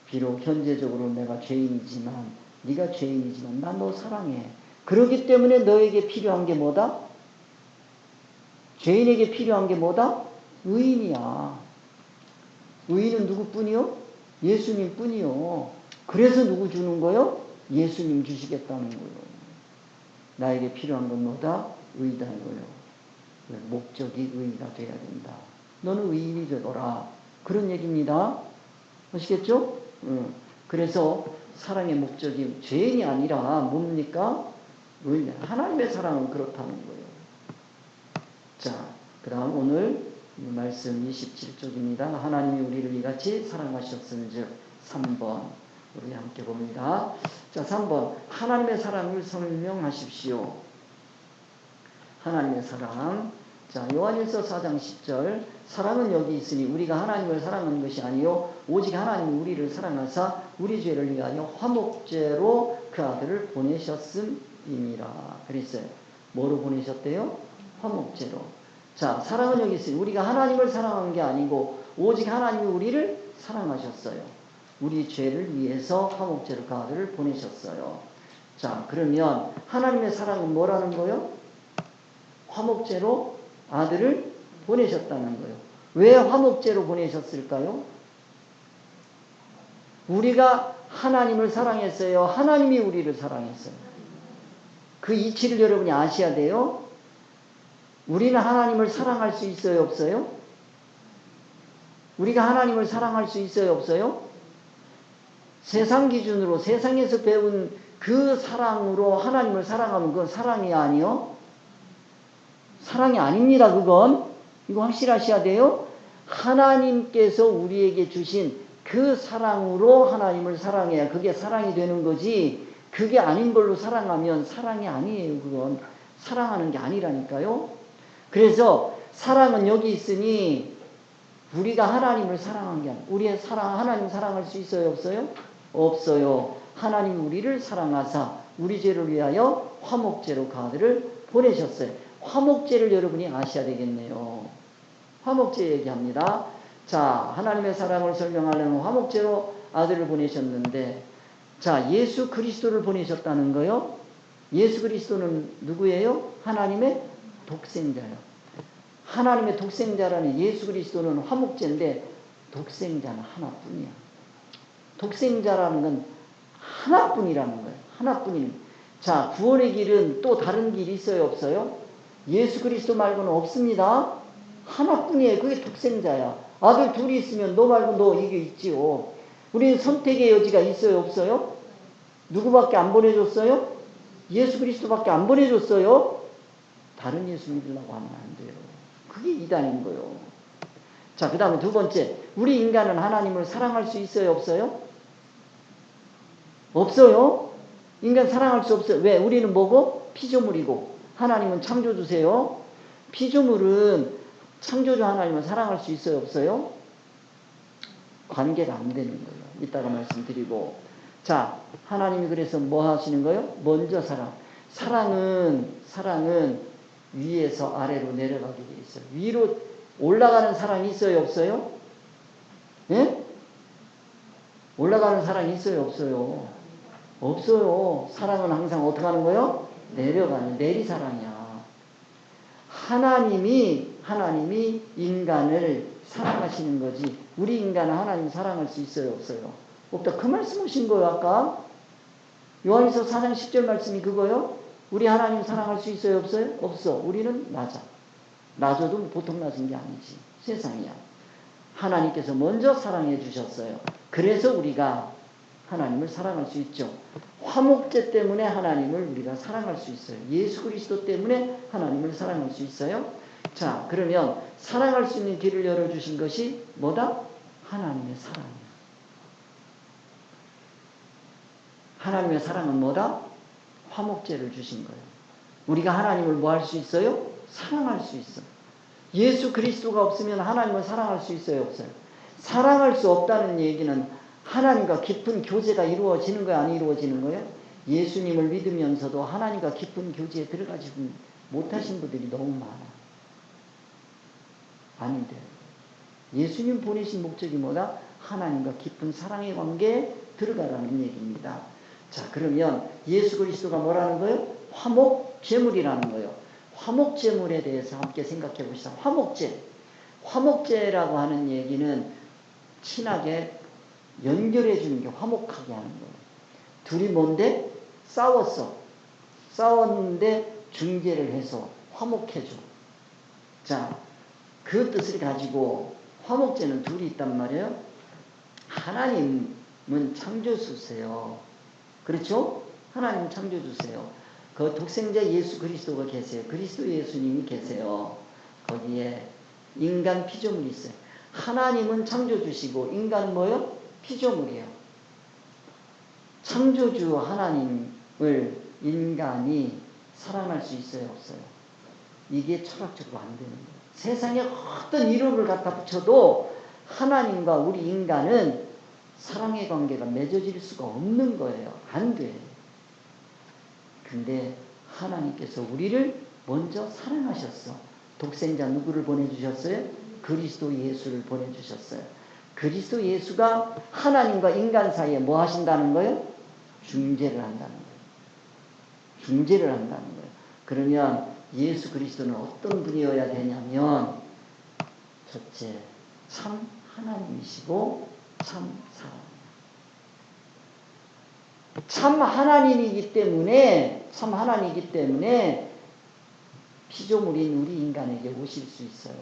비록 현재적으로 내가 죄인이지만 네가 죄인이지만 나 너 사랑해. 그렇기 때문에 너에게 필요한 게 뭐다? 죄인에게 필요한 게 뭐다? 의인이야. 의인은 누구뿐이요? 예수님 뿐이요. 그래서 누구 주는 거요? 예수님 주시겠다는 거요. 나에게 필요한 건 뭐다? 의다 이거요. 목적이 의가 돼야 된다. 너는 의인이 되거라. 그런 얘기입니다. 아시겠죠? 그래서 사랑의 목적이 죄인이 아니라 뭡니까? 의인. 하나님의 사랑은 그렇다는 거예요. 자, 그 다음 오늘 말씀 27쪽입니다. 하나님이 우리를 이같이 사랑하셨은즉 3번 우리 함께 봅니다. 자, 3번 하나님의 사랑을 설명하십시오. 하나님의 사랑. 자, 요한일서 4장 10절 사랑은 여기 있으니 우리가 하나님을 사랑하는 것이 아니요 오직 하나님이 우리를 사랑하사 우리 죄를 위하여 화목제로 그 아들을 보내셨음이니라 그랬어요. 뭐로 보내셨대요? 화목제로. 자, 사랑은 여기 있으니 우리가 하나님을 사랑한 게 아니고 오직 하나님이 우리를 사랑하셨어요. 우리 죄를 위해서 화목제로 그 아들을 보내셨어요. 자, 그러면 하나님의 사랑은 뭐라는 거요? 화목제로 아들을 보내셨다는 거예요. 왜 화목제로 보내셨을까요? 우리가 하나님을 사랑했어요. 하나님이 우리를 사랑했어요. 그 이치를 여러분이 아셔야 돼요. 우리는 하나님을 사랑할 수 있어요? 없어요? 우리가 하나님을 사랑할 수 있어요? 없어요? 세상 기준으로 세상에서 배운 그 사랑으로 하나님을 사랑하면 그건 사랑이 아니요? 사랑이 아닙니다. 그건. 이거 확실하셔야 돼요. 하나님께서 우리에게 주신 그 사랑으로 하나님을 사랑해야 그게 사랑이 되는 거지 그게 아닌 걸로 사랑하면 사랑이 아니에요. 그건 사랑하는 게 아니라니까요. 그래서 사랑은 여기 있으니 우리가 하나님을 사랑한 게 아니에요. 우리의 하나님 사랑할 수 있어요? 없어요? 없어요. 하나님이 우리를 사랑하사 우리 죄를 위하여 화목제로 그 아들을 보내셨어요. 화목제를 여러분이 아셔야 되겠네요. 화목제 얘기합니다. 자, 하나님의 사랑을 설명하려면 화목제로 아들을 보내셨는데 자, 예수 그리스도를 보내셨다는 거요. 예수 그리스도는 누구예요? 하나님의 독생자요. 하나님의 독생자라는 예수 그리스도는 화목제인데 독생자는 하나뿐이야. 독생자라는 건 하나뿐이라는 거예요. 하나뿐입니다. 자, 구원의 길은 또 다른 길이 있어요, 없어요? 예수 그리스도 말고는 없습니다. 하나뿐이에요. 그게 독생자야. 아들 둘이 있으면 너 말고 너 이게 있지요. 우리는 선택의 여지가 있어요, 없어요? 누구밖에 안 보내줬어요? 예수 그리스도밖에 안 보내줬어요. 다른 예수 믿으려고 하면 안 돼요. 그게 이단인 거예요. 자, 그 다음에 두 번째, 우리 인간은 하나님을 사랑할 수 있어요, 없어요? 없어요. 인간 사랑할 수 없어요. 왜? 우리는 뭐고? 피조물이고 하나님은 창조주세요. 피조물은 창조주 하나님을 사랑할 수 있어요, 없어요? 관계가 안 되는 거예요. 이따가 말씀드리고. 자, 하나님이 그래서 뭐 하시는 거예요? 먼저 사랑은 위에서 아래로 내려가게 돼 있어요. 위로 올라가는 사랑이 있어요, 없어요? 예? 올라가는 사랑이 있어요, 없어요? 없어요. 사랑은 항상 어떻게 하는 거예요? 내려가는 내리사랑이야. 하나님이 인간을 사랑하시는 거지. 우리 인간은 하나님 사랑할 수 있어요, 없어요? 없다. 그 말씀 하신 거예요, 아까. 요한일서 4장 10절 말씀이 그거요? 우리 하나님 사랑할 수 있어요, 없어요? 없어. 우리는 낮아. 낮아도 보통 낮은 게 아니지. 세상이야. 하나님께서 먼저 사랑해 주셨어요. 그래서 우리가 하나님을 사랑할 수 있죠. 화목제 때문에 하나님을 우리가 사랑할 수 있어요. 예수 그리스도 때문에 하나님을 사랑할 수 있어요. 자, 그러면 사랑할 수 있는 길을 열어주신 것이 뭐다? 하나님의 사랑이야. 하나님의 사랑은 뭐다? 화목제를 주신 거예요. 우리가 하나님을 뭐 할 수 있어요? 사랑할 수 있어. 예수 그리스도가 없으면 하나님을 사랑할 수 있어요, 없어요? 사랑할 수 없다는 얘기는 하나님과 깊은 교제가 이루어지는 거야, 안 이루어지는 거예요? 예수님을 믿으면서도 하나님과 깊은 교제에 들어가지 못하신 분들이 너무 많아. 아닌데. 예수님 보내신 목적이 뭐다? 하나님과 깊은 사랑의 관계에 들어가라는 얘기입니다. 자, 그러면 예수 그리스도가 뭐라는 거예요? 화목제물이라는 거예요. 화목제물에 대해서 함께 생각해 봅시다. 화목제라고 하는 얘기는 친하게 연결해 주는 게 화목하게 하는 거예요. 둘이 뭔데? 싸웠는데 중재를 해서 화목해 줘. 자, 그 뜻을 가지고 화목제는 둘이 있단 말이에요. 하나님은 창조주세요. 그렇죠? 하나님 창조주세요. 그 독생자 예수 그리스도가 계세요. 그리스도 예수님이 계세요. 거기에 인간 피조물이 있어요. 하나님은 창조주시고 인간은 뭐요? 피조물이에요. 창조주 하나님을 인간이 사랑할 수 있어요, 없어요? 이게 철학적으로 안 되는 거예요. 세상에 어떤 이론을 갖다 붙여도 하나님과 우리 인간은 사랑의 관계가 맺어질 수가 없는 거예요. 안 돼. 근데 하나님께서 우리를 먼저 사랑하셨어. 독생자 누구를 보내주셨어요? 그리스도 예수를 보내주셨어요. 그리스도 예수가 하나님과 인간 사이에 뭐 하신다는 거예요? 중재를 한다는 거예요. 중재를 한다는 거예요. 그러면 예수 그리스도는 어떤 분이어야 되냐면 첫째, 참 하나님이시고 참 사람이에요. 참 하나님이기 때문에 피조물인 우리 인간에게 오실 수 있어요.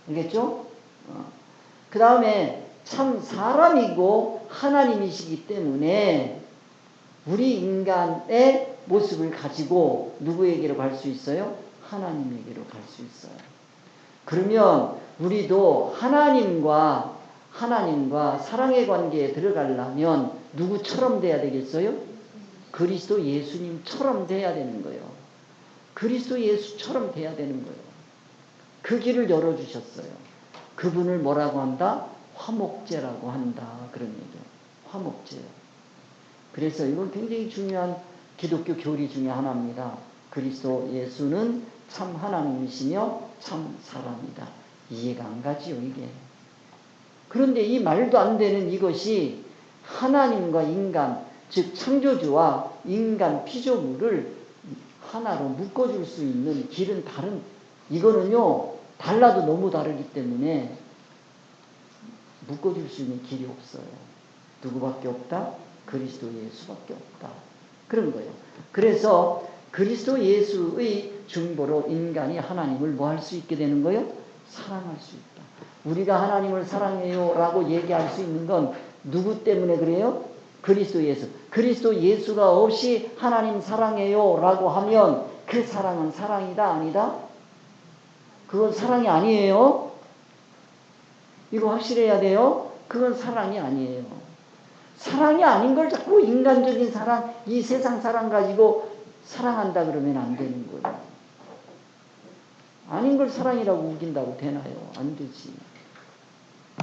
알겠죠? 그 다음에 참 사람이고 하나님이시기 때문에 우리 인간의 모습을 가지고 누구에게로 갈 수 있어요? 하나님에게로 갈 수 있어요. 그러면 우리도 하나님과 사랑의 관계에 들어가려면 누구처럼 돼야 되겠어요? 그리스도 예수님처럼 돼야 되는 거예요. 그리스도 예수처럼 돼야 되는 거예요. 그 길을 열어주셨어요. 그분을 뭐라고 한다? 화목제라고 한다. 그런 얘기예요. 화목제요. 그래서 이건 굉장히 중요한 기독교 교리 중에 하나입니다. 그리스도 예수는 참 하나님이시며 참 사람이다. 이해가 안 가지요, 이게. 그런데 이 말도 안 되는 이것이 하나님과 인간, 즉 창조주와 인간 피조물을 하나로 묶어줄 수 있는 길은 다른, 이거는요, 달라도 너무 다르기 때문에 묶어줄 수 있는 길이 없어요. 누구밖에 없다? 그리스도 예수밖에 없다. 그런 거예요. 그래서 그리스도 예수의 중보로 인간이 하나님을 뭐 할 수 있게 되는 거예요? 사랑할 수 있다. 우리가 하나님을 사랑해요 라고 얘기할 수 있는 건 누구 때문에 그래요? 그리스도 예수. 그리스도 예수가 없이 하나님 사랑해요 라고 하면 그 사랑은 사랑이다 아니다? 그건 사랑이 아니에요. 이거 확실해야 돼요. 그건 사랑이 아니에요. 사랑이 아닌 걸 자꾸 인간적인 사랑, 이 세상 사랑 가지고 사랑한다 그러면 안 되는 거예요. 아닌 걸 사랑이라고 우긴다고 되나요? 안 되지.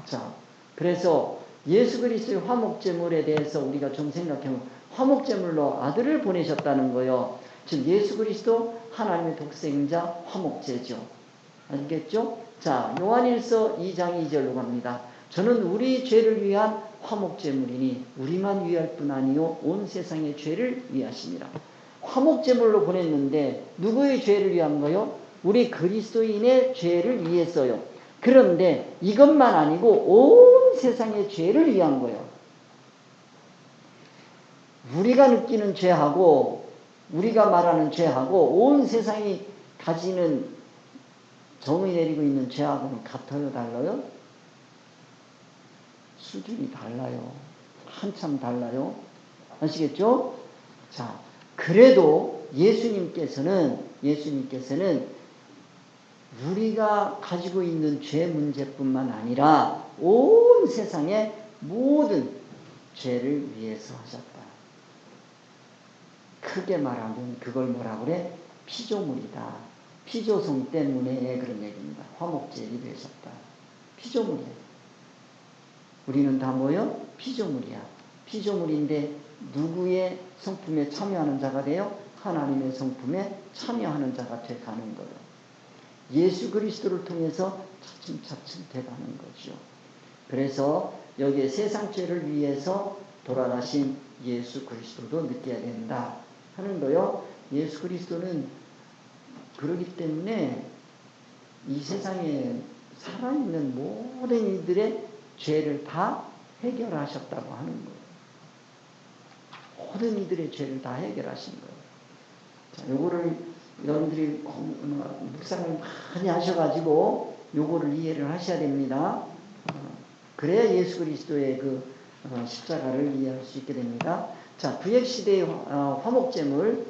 자, 그래서 예수 그리스도의 화목제물에 대해서 우리가 좀 생각해보면 화목제물로 아들을 보내셨다는 거예요. 즉 예수 그리스도 하나님의 독생자 화목제죠. 알겠죠? 자, 요한일서 2장 2절로 갑니다. 저는 우리 죄를 위한 화목제물이니 우리만 위할 뿐 아니요 온 세상의 죄를 위하십니다. 화목제물로 보냈는데 누구의 죄를 위한 거요? 우리 그리스도인의 죄를 위했어요. 그런데 이것만 아니고 온 세상의 죄를 위한 거예요. 우리가 느끼는 죄하고 우리가 말하는 죄하고 온 세상이 가지는 정의 내리고 있는 죄하고는 같아요? 달라요? 수준이 달라요. 한참 달라요. 아시겠죠? 자, 그래도 예수님께서는 우리가 가지고 있는 죄 문제뿐만 아니라 온 세상의 모든 죄를 위해서 하셨다. 크게 말하면 그걸 뭐라 그래? 피조물이다. 피조성 때문에 그런 얘기입니다. 화목제를 되셨다. 피조물이에요. 우리는 다 뭐요? 피조물이야. 피조물인데 누구의 성품에 참여하는 자가 돼요? 하나님의 성품에 참여하는 자가 돼가는 거예요. 예수 그리스도를 통해서 차츰차츰 돼가는 거죠. 그래서 여기에 세상 죄를 위해서 돌아가신 예수 그리스도도 느껴야 된다 하는 거요. 예수 그리스도는 그러기 때문에 이 세상에 살아있는 모든 이들의 죄를 다 해결하셨다고 하는 거예요. 모든 이들의 죄를 다 해결하신 거예요. 자, 요거를 여러분들이 묵상을 많이 하셔가지고 요거를 이해를 하셔야 됩니다. 그래야 예수 그리스도의 그 십자가를 이해할 수 있게 됩니다. 자, 구약시대의 화목제물이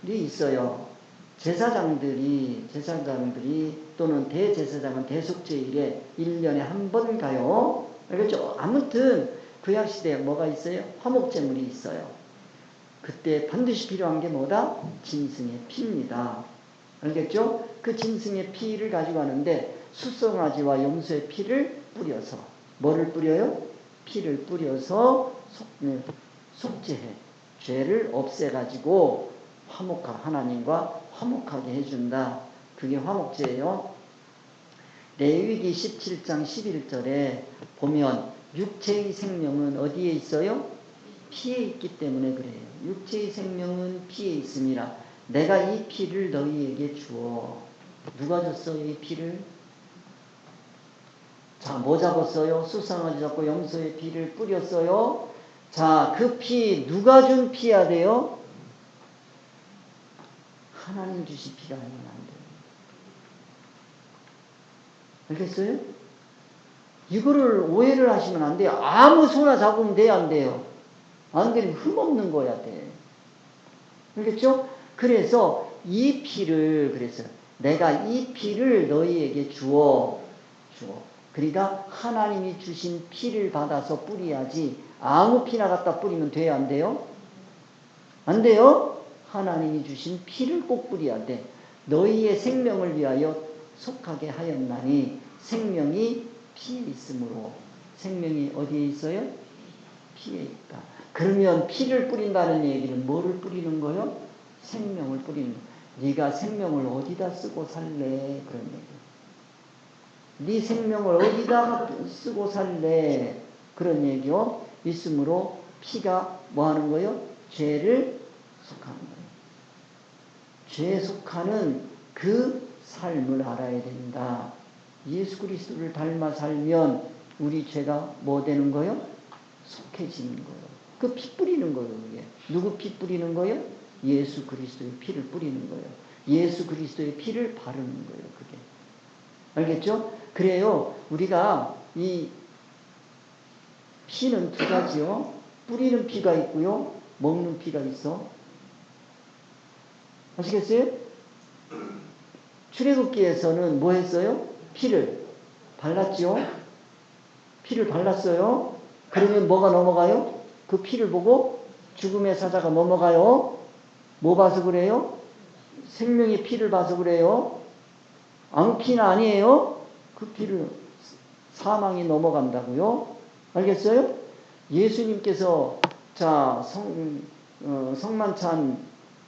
있어요. 제사장들이 또는 대제사장은 대속죄일에 1년에 한 번 가요. 알겠죠? 아무튼 구약시대에 뭐가 있어요? 화목제물이 있어요. 그때 반드시 필요한 게 뭐다? 짐승의 피입니다. 알겠죠? 그 짐승의 피를 가지고 가는데 숫송아지와 염소의 피를 뿌려서 뭐를 뿌려요? 피를 뿌려서 속죄해. 죄를 없애가지고 하나님과 화목하게 해준다. 그게 화목제예요. 레위기 17장 11절에 보면 육체의 생명은 어디에 있어요? 피에 있기 때문에 그래요. 육체의 생명은 피에 있습니다. 내가 이 피를 너희에게 주어. 누가 줬어요? 이 피를? 자, 뭐 잡았어요? 수상아지 잡고 염소의 피를 뿌렸어요. 자, 그 피 누가 준 피야 돼요? 하나님 주신 피가 아니면 안 돼요. 알겠어요? 이거를 오해를 하시면 안 돼요. 아무 소나 잡으면 돼요, 안 돼요? 안 되면 흠없는 거야 돼. 알겠죠? 그래서 이 피를 내가 이 피를 너희에게 주어. 그러니까 하나님이 주신 피를 받아서 뿌려야지 아무 피나 갖다 뿌리면 돼요, 안 돼요? 안 돼요? 하나님이 주신 피를 꼭 뿌려야 돼. 너희의 생명을 위하여 속하게 하였나니 생명이 피에 있으므로. 생명이 어디에 있어요? 피에 있다. 그러면 피를 뿌린다는 얘기는 뭐를 뿌리는 거요? 생명을 뿌리는 거. 네가 생명을 어디다 쓰고 살래? 그런 얘기. 네 생명을 어디다 쓰고 살래? 그런 얘기요. 있으므로 피가 뭐 하는 거요? 죄를 속하는 거예요. 죄에 속하는 그 삶을 알아야 된다. 예수 그리스도를 닮아 살면 우리 죄가 뭐 되는 거요? 속해지는 거예요. 그 피 뿌리는 거예요. 그게. 누구 피 뿌리는 거예요? 예수 그리스도의 피를 뿌리는 거예요. 예수 그리스도의 피를 바르는 거예요. 그게. 알겠죠? 그래요. 우리가 이 피는 두 가지요. 뿌리는 피가 있고요. 먹는 피가 있어. 아시겠어요? 출애굽기에서는 뭐 했어요? 피를 발랐지요? 피를 발랐어요. 그러면 뭐가 넘어가요? 그 피를 보고 죽음의 사자가 넘어가요. 뭐 봐서 그래요? 생명의 피를 봐서 그래요. 아무 피는 아니에요. 그 피를 사망이 넘어간다고요. 알겠어요? 예수님께서 자 성만찬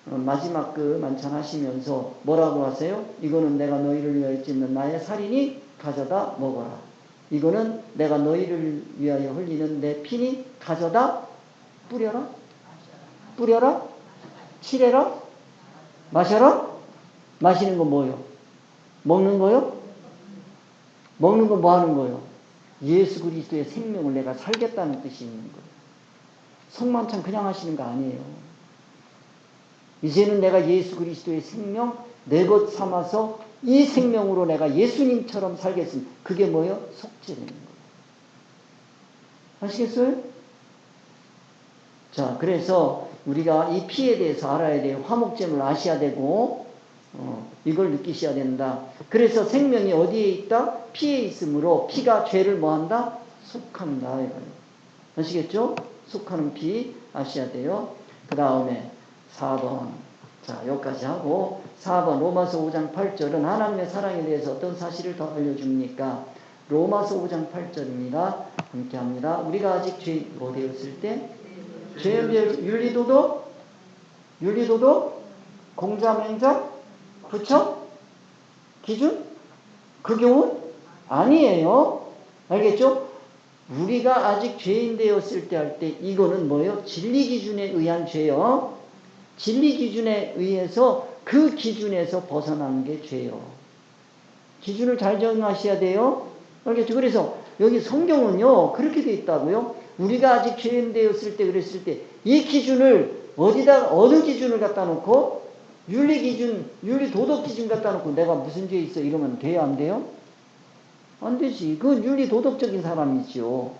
마지막 그 만찬 하시면서 뭐라고 하세요? 이거는 내가 너희를 위하여 찢는 나의 살이니 가져다 먹어라. 이거는 내가 너희를 위하여 흘리는 내 피니 가져다 뿌려라. 뿌려라. 칠해라. 마셔라. 마시는 건 뭐요? 먹는 거요? 먹는 건 뭐 하는 거요? 예수 그리스도의 생명을 내가 살겠다는 뜻이 있는 거예요. 성만찬 그냥 하시는 거 아니에요. 이제는 내가 예수 그리스도의 생명 내 것 삼아서 이 생명으로 내가 예수님처럼 살겠습니다. 그게 뭐예요? 속죄되는 거예요. 아시겠어요? 자, 그래서 우리가 이 피에 대해서 알아야 돼요. 화목제물 아셔야 되고 이걸 느끼셔야 된다. 그래서 생명이 어디에 있다? 피에 있으므로 피가 죄를 뭐한다? 속한다. 아시겠죠? 속하는 피 아셔야 돼요. 그 다음에 4번. 자, 여기까지 하고 4번 로마서 5장 8절은 하나님의 사랑에 대해서 어떤 사실을 더 알려줍니까? 로마서 5장 8절입니다. 함께 합니다. 우리가 아직 죄인 뭐 되었을 때? 죄의 윤리도덕? 공자맹자? 부처? 기준? 그 교훈? 아니에요. 알겠죠? 우리가 아직 죄인 되었을 때 할 때 이거는 뭐예요? 진리 기준에 의한 죄요. 진리 기준에 의해서 그 기준에서 벗어나는 게 죄요. 기준을 잘 정하셔야 돼요. 알겠죠? 그래서 여기 성경은요 그렇게 돼 있다고요. 우리가 아직 죄인 되었을 때 그랬을 때 이 기준을 어디다 어느 기준을 갖다 놓고 윤리 기준, 윤리 도덕 기준 갖다 놓고 내가 무슨 죄 있어 이러면 돼요 안 돼요? 안 되지. 그건 윤리 도덕적인 사람이지요.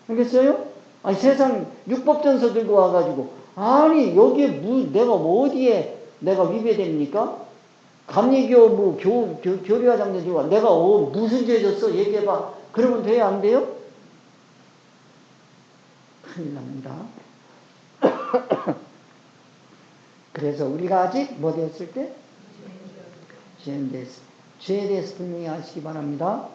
알겠어요? 아니 세상 율법전서 들고 와가지고 아니 여기에 내가 뭐 어디에 내가 위배됩니까? 감리교 뭐 교리와 장로 들고 와 내가 무슨 죄 졌어 얘기해봐. 그러면 돼요 안 돼요? 큰일 납니다. 그래서 우리가 아직 뭐 되었을 때? 죄에 대해서 분명히 아시기 바랍니다.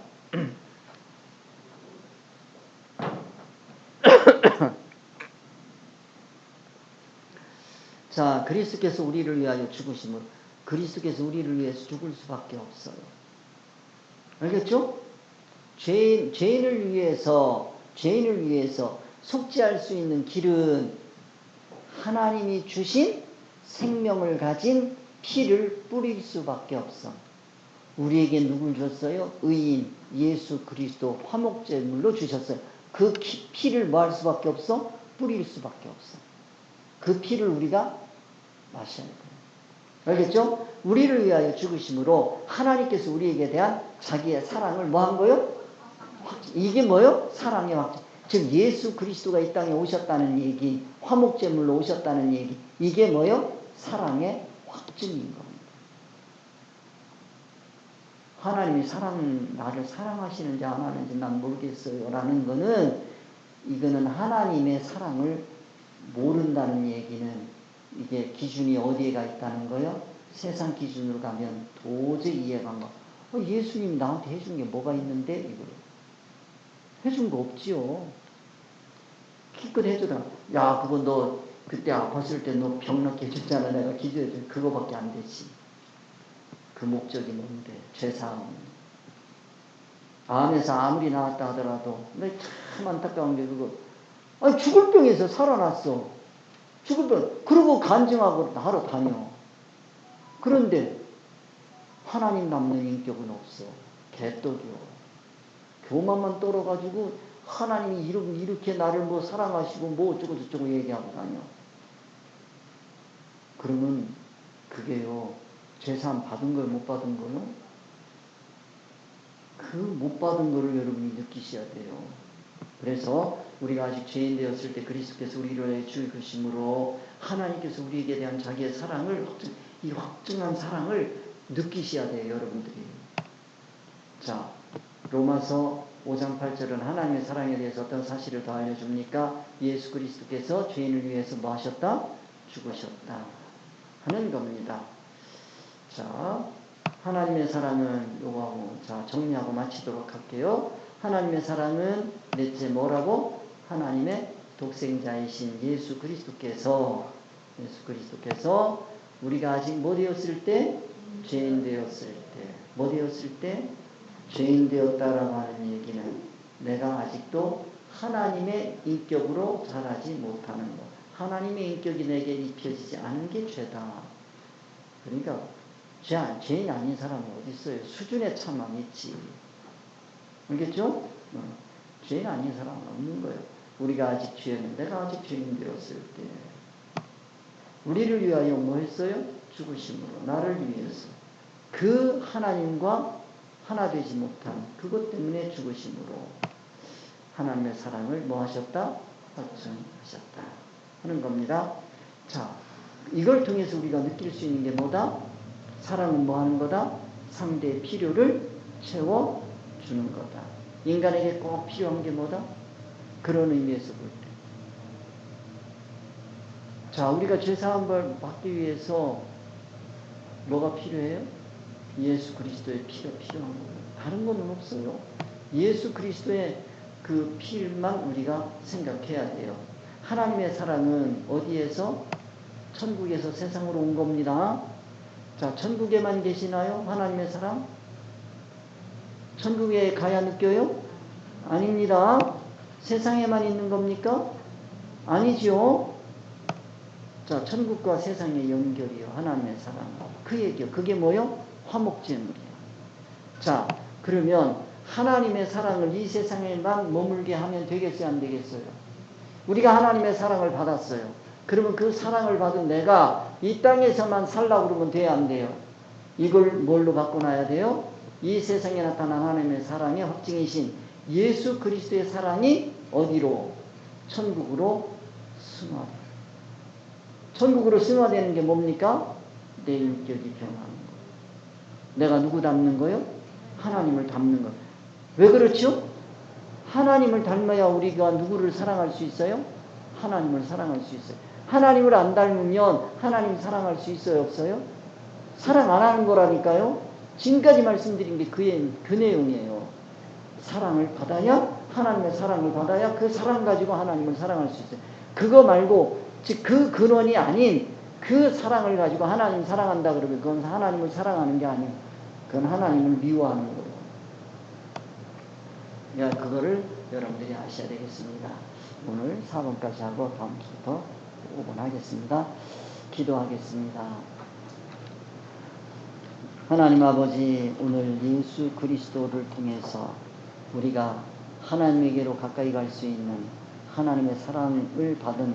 자, 그리스도께서 우리를 위하여 죽으심을 그리스도께서 우리를 위해서 죽을 수밖에 없어요. 알겠죠? 죄인을 위해서 속죄할 수 있는 길은 하나님이 주신 생명을 가진 피를 뿌릴 수밖에 없어. 우리에게 누굴 줬어요? 의인 예수 그리스도 화목제물로 주셨어요. 그 피를 뭐 할 수밖에 없어? 뿌릴 수밖에 없어. 그 피를 우리가 마셔야 돼요. 알겠죠? 우리를 위하여 죽으심으로 하나님께서 우리에게 대한 자기의 사랑을 뭐 한 거요? 이게 뭐요? 사랑의 확증. 즉 예수 그리스도가 이 땅에 오셨다는 얘기, 화목제물로 오셨다는 얘기. 이게 뭐요? 사랑의 확증인 겁니다. 하나님이 나를 사랑하시는지 안 하는지 난 모르겠어요 라는 거는 이거는 하나님의 사랑을 모른다는 얘기는 이게 기준이 어디에가 있다는 거요? 세상 기준으로 가면 도저히 이해가 안 가. 예수님 나한테 해준 게 뭐가 있는데? 이거 해준 거 없지요. 기껏 해주라. 야, 그거 너 그때 아팠을 때 너 병 낫게 해줬잖아. 내가 기도해줘. 그거밖에 안 되지. 그 목적이 뭔데? 죄사함. 암에서 아무리 나았다 하더라도 참 안타까운 게 그거. 아니 죽을 병에서 살아났어. 죽을 병. 그러고 간증하고 하러 다녀. 그런데 하나님 닮는 인격은 없어. 개떡이요. 교만만 떨어가지고 하나님이 이렇게 나를 뭐 사랑하시고 뭐 어쩌고 저쩌고 얘기하고 다녀. 그러면 그게요, 죄사함 받은 거요, 못 받은 거요? 그 못 받은 거를 여러분이 느끼셔야 돼요. 그래서 우리가 아직 죄인 되었을 때 그리스도께서 우리를 죽으심으로 하나님께서 우리에게 대한 자기의 사랑을, 이 확증한 사랑을 느끼셔야 돼요, 여러분들이. 자, 로마서 5장 8절은 하나님의 사랑에 대해서 어떤 사실을 더 알려줍니까? 예수 그리스도께서 죄인을 위해서 뭐 하셨다? 죽으셨다 하는 겁니다. 자, 하나님의 사랑은 요거하고, 자, 정리하고 마치도록 할게요. 하나님의 사랑은 넷째 뭐라고? 하나님의 독생자이신 예수 그리스도께서 우리가 아직 뭐 되었을 때? 죄인 되었을 때. 뭐 되었을 때? 죄인 되었다라고 하는 얘기는 내가 아직도 하나님의 인격으로 자라지 못하는 것. 하나님의 인격이 내게 입혀지지 않은 게 죄다. 그러니까 죄인 아닌 사람은 어디 있어요? 수준의 차만 있지. 알겠죠? 죄인 아닌 사람은 없는 거예요. 우리가 아직 죄였는데, 내가 아직 죄인 되었을 때 우리를 위하여 뭐 했어요? 죽으심으로, 나를 위해서. 그 하나님과 하나 되지 못한 그것 때문에 죽으심으로 하나님의 사랑을 뭐 하셨다? 확증하셨다 하는 겁니다. 자, 이걸 통해서 우리가 느낄 수 있는 게 뭐다? 사랑은 뭐 하는 거다? 상대의 필요를 채워주는 거다. 인간에게 꼭 필요한 게 뭐다? 그런 의미에서 볼 때. 자, 우리가 죄사함을 받기 위해서 뭐가 필요해요? 예수 그리스도의 피가 필요한 거예요. 다른 거는 없어요. 예수 그리스도의 그 피만 우리가 생각해야 돼요. 하나님의 사랑은 어디에서? 천국에서 세상으로 온 겁니다. 자, 천국에만 계시나요? 하나님의 사랑? 천국에 가야 느껴요? 아닙니다. 세상에만 있는 겁니까? 아니죠. 자, 천국과 세상의 연결이요, 하나님의 사랑. 그 얘기요. 그게 뭐요? 화목제물이에요. 자, 그러면 하나님의 사랑을 이 세상에만 머물게 하면 되겠어요, 안 되겠어요? 우리가 하나님의 사랑을 받았어요. 그러면 그 사랑을 받은 내가 이 땅에서만 살라고 그러면 돼야 안 돼요? 이걸 뭘로 바꿔놔야 돼요? 이 세상에 나타난 하나님의 사랑의 확증이신 예수 그리스도의 사랑이 어디로? 천국으로 승화돼요. 천국으로 승화되는 게 뭡니까? 내 인격이 변하는 거예요. 내가 누구 닮는 거요? 하나님을 닮는 거예요. 왜 그렇죠? 하나님을 닮아야 우리가 누구를 사랑할 수 있어요? 하나님을 사랑할 수 있어요. 하나님을 안 닮으면 하나님 사랑할 수 있어요, 없어요? 사랑 안 하는 거라니까요. 지금까지 말씀드린 게 그 내용이에요. 사랑을 받아야, 하나님의 사랑을 받아야 그 사랑 가지고 하나님을 사랑할 수 있어요. 그거 말고 즉 그 근원이 아닌 그 사랑을 가지고 하나님 사랑한다 그러면 그건 하나님을 사랑하는 게 아니에요. 그건 하나님을 미워하는 거예요. 그러니까 그거를 여러분들이 아셔야 되겠습니다. 오늘 4번까지 하고 다음 주부터 5번 하겠습니다. 기도하겠습니다. 하나님 아버지, 오늘 예수 그리스도를 통해서 우리가 하나님에게로 가까이 갈 수 있는 하나님의 사랑을 받은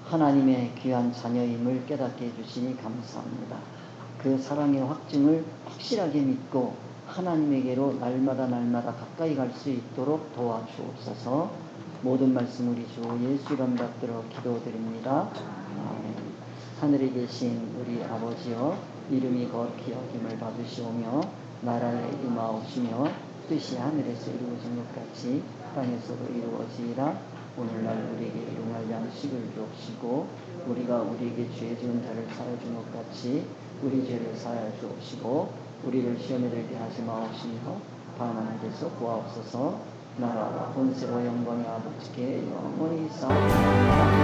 하나님의 귀한 자녀임을 깨닫게 해주시니 감사합니다. 그 사랑의 확증을 확실하게 믿고 하나님에게로 날마다 가까이 갈 수 있도록 도와주옵소서. 모든 말씀 우리 주 예수 이름 받들어 기도드립니다. 아멘. 하늘에 계신 우리 아버지여, 이름이 거룩히 여김을 받으시오며 나라에 임하옵시며 뜻이 하늘에서 이루어진 것 같이 땅에서도 이루어지이다. 오늘날 우리에게 일용할 양식을 주옵시고 우리가 우리에게 죄 지은 자를 사하여 준 것 같이 우리 죄를 사하여 주옵시고 우리를 시험에 들게 하지 마옵시며 다만 데서 구하옵소서. 나라와 권세와 영광이 아버지께 영원히 쌓옵나이다.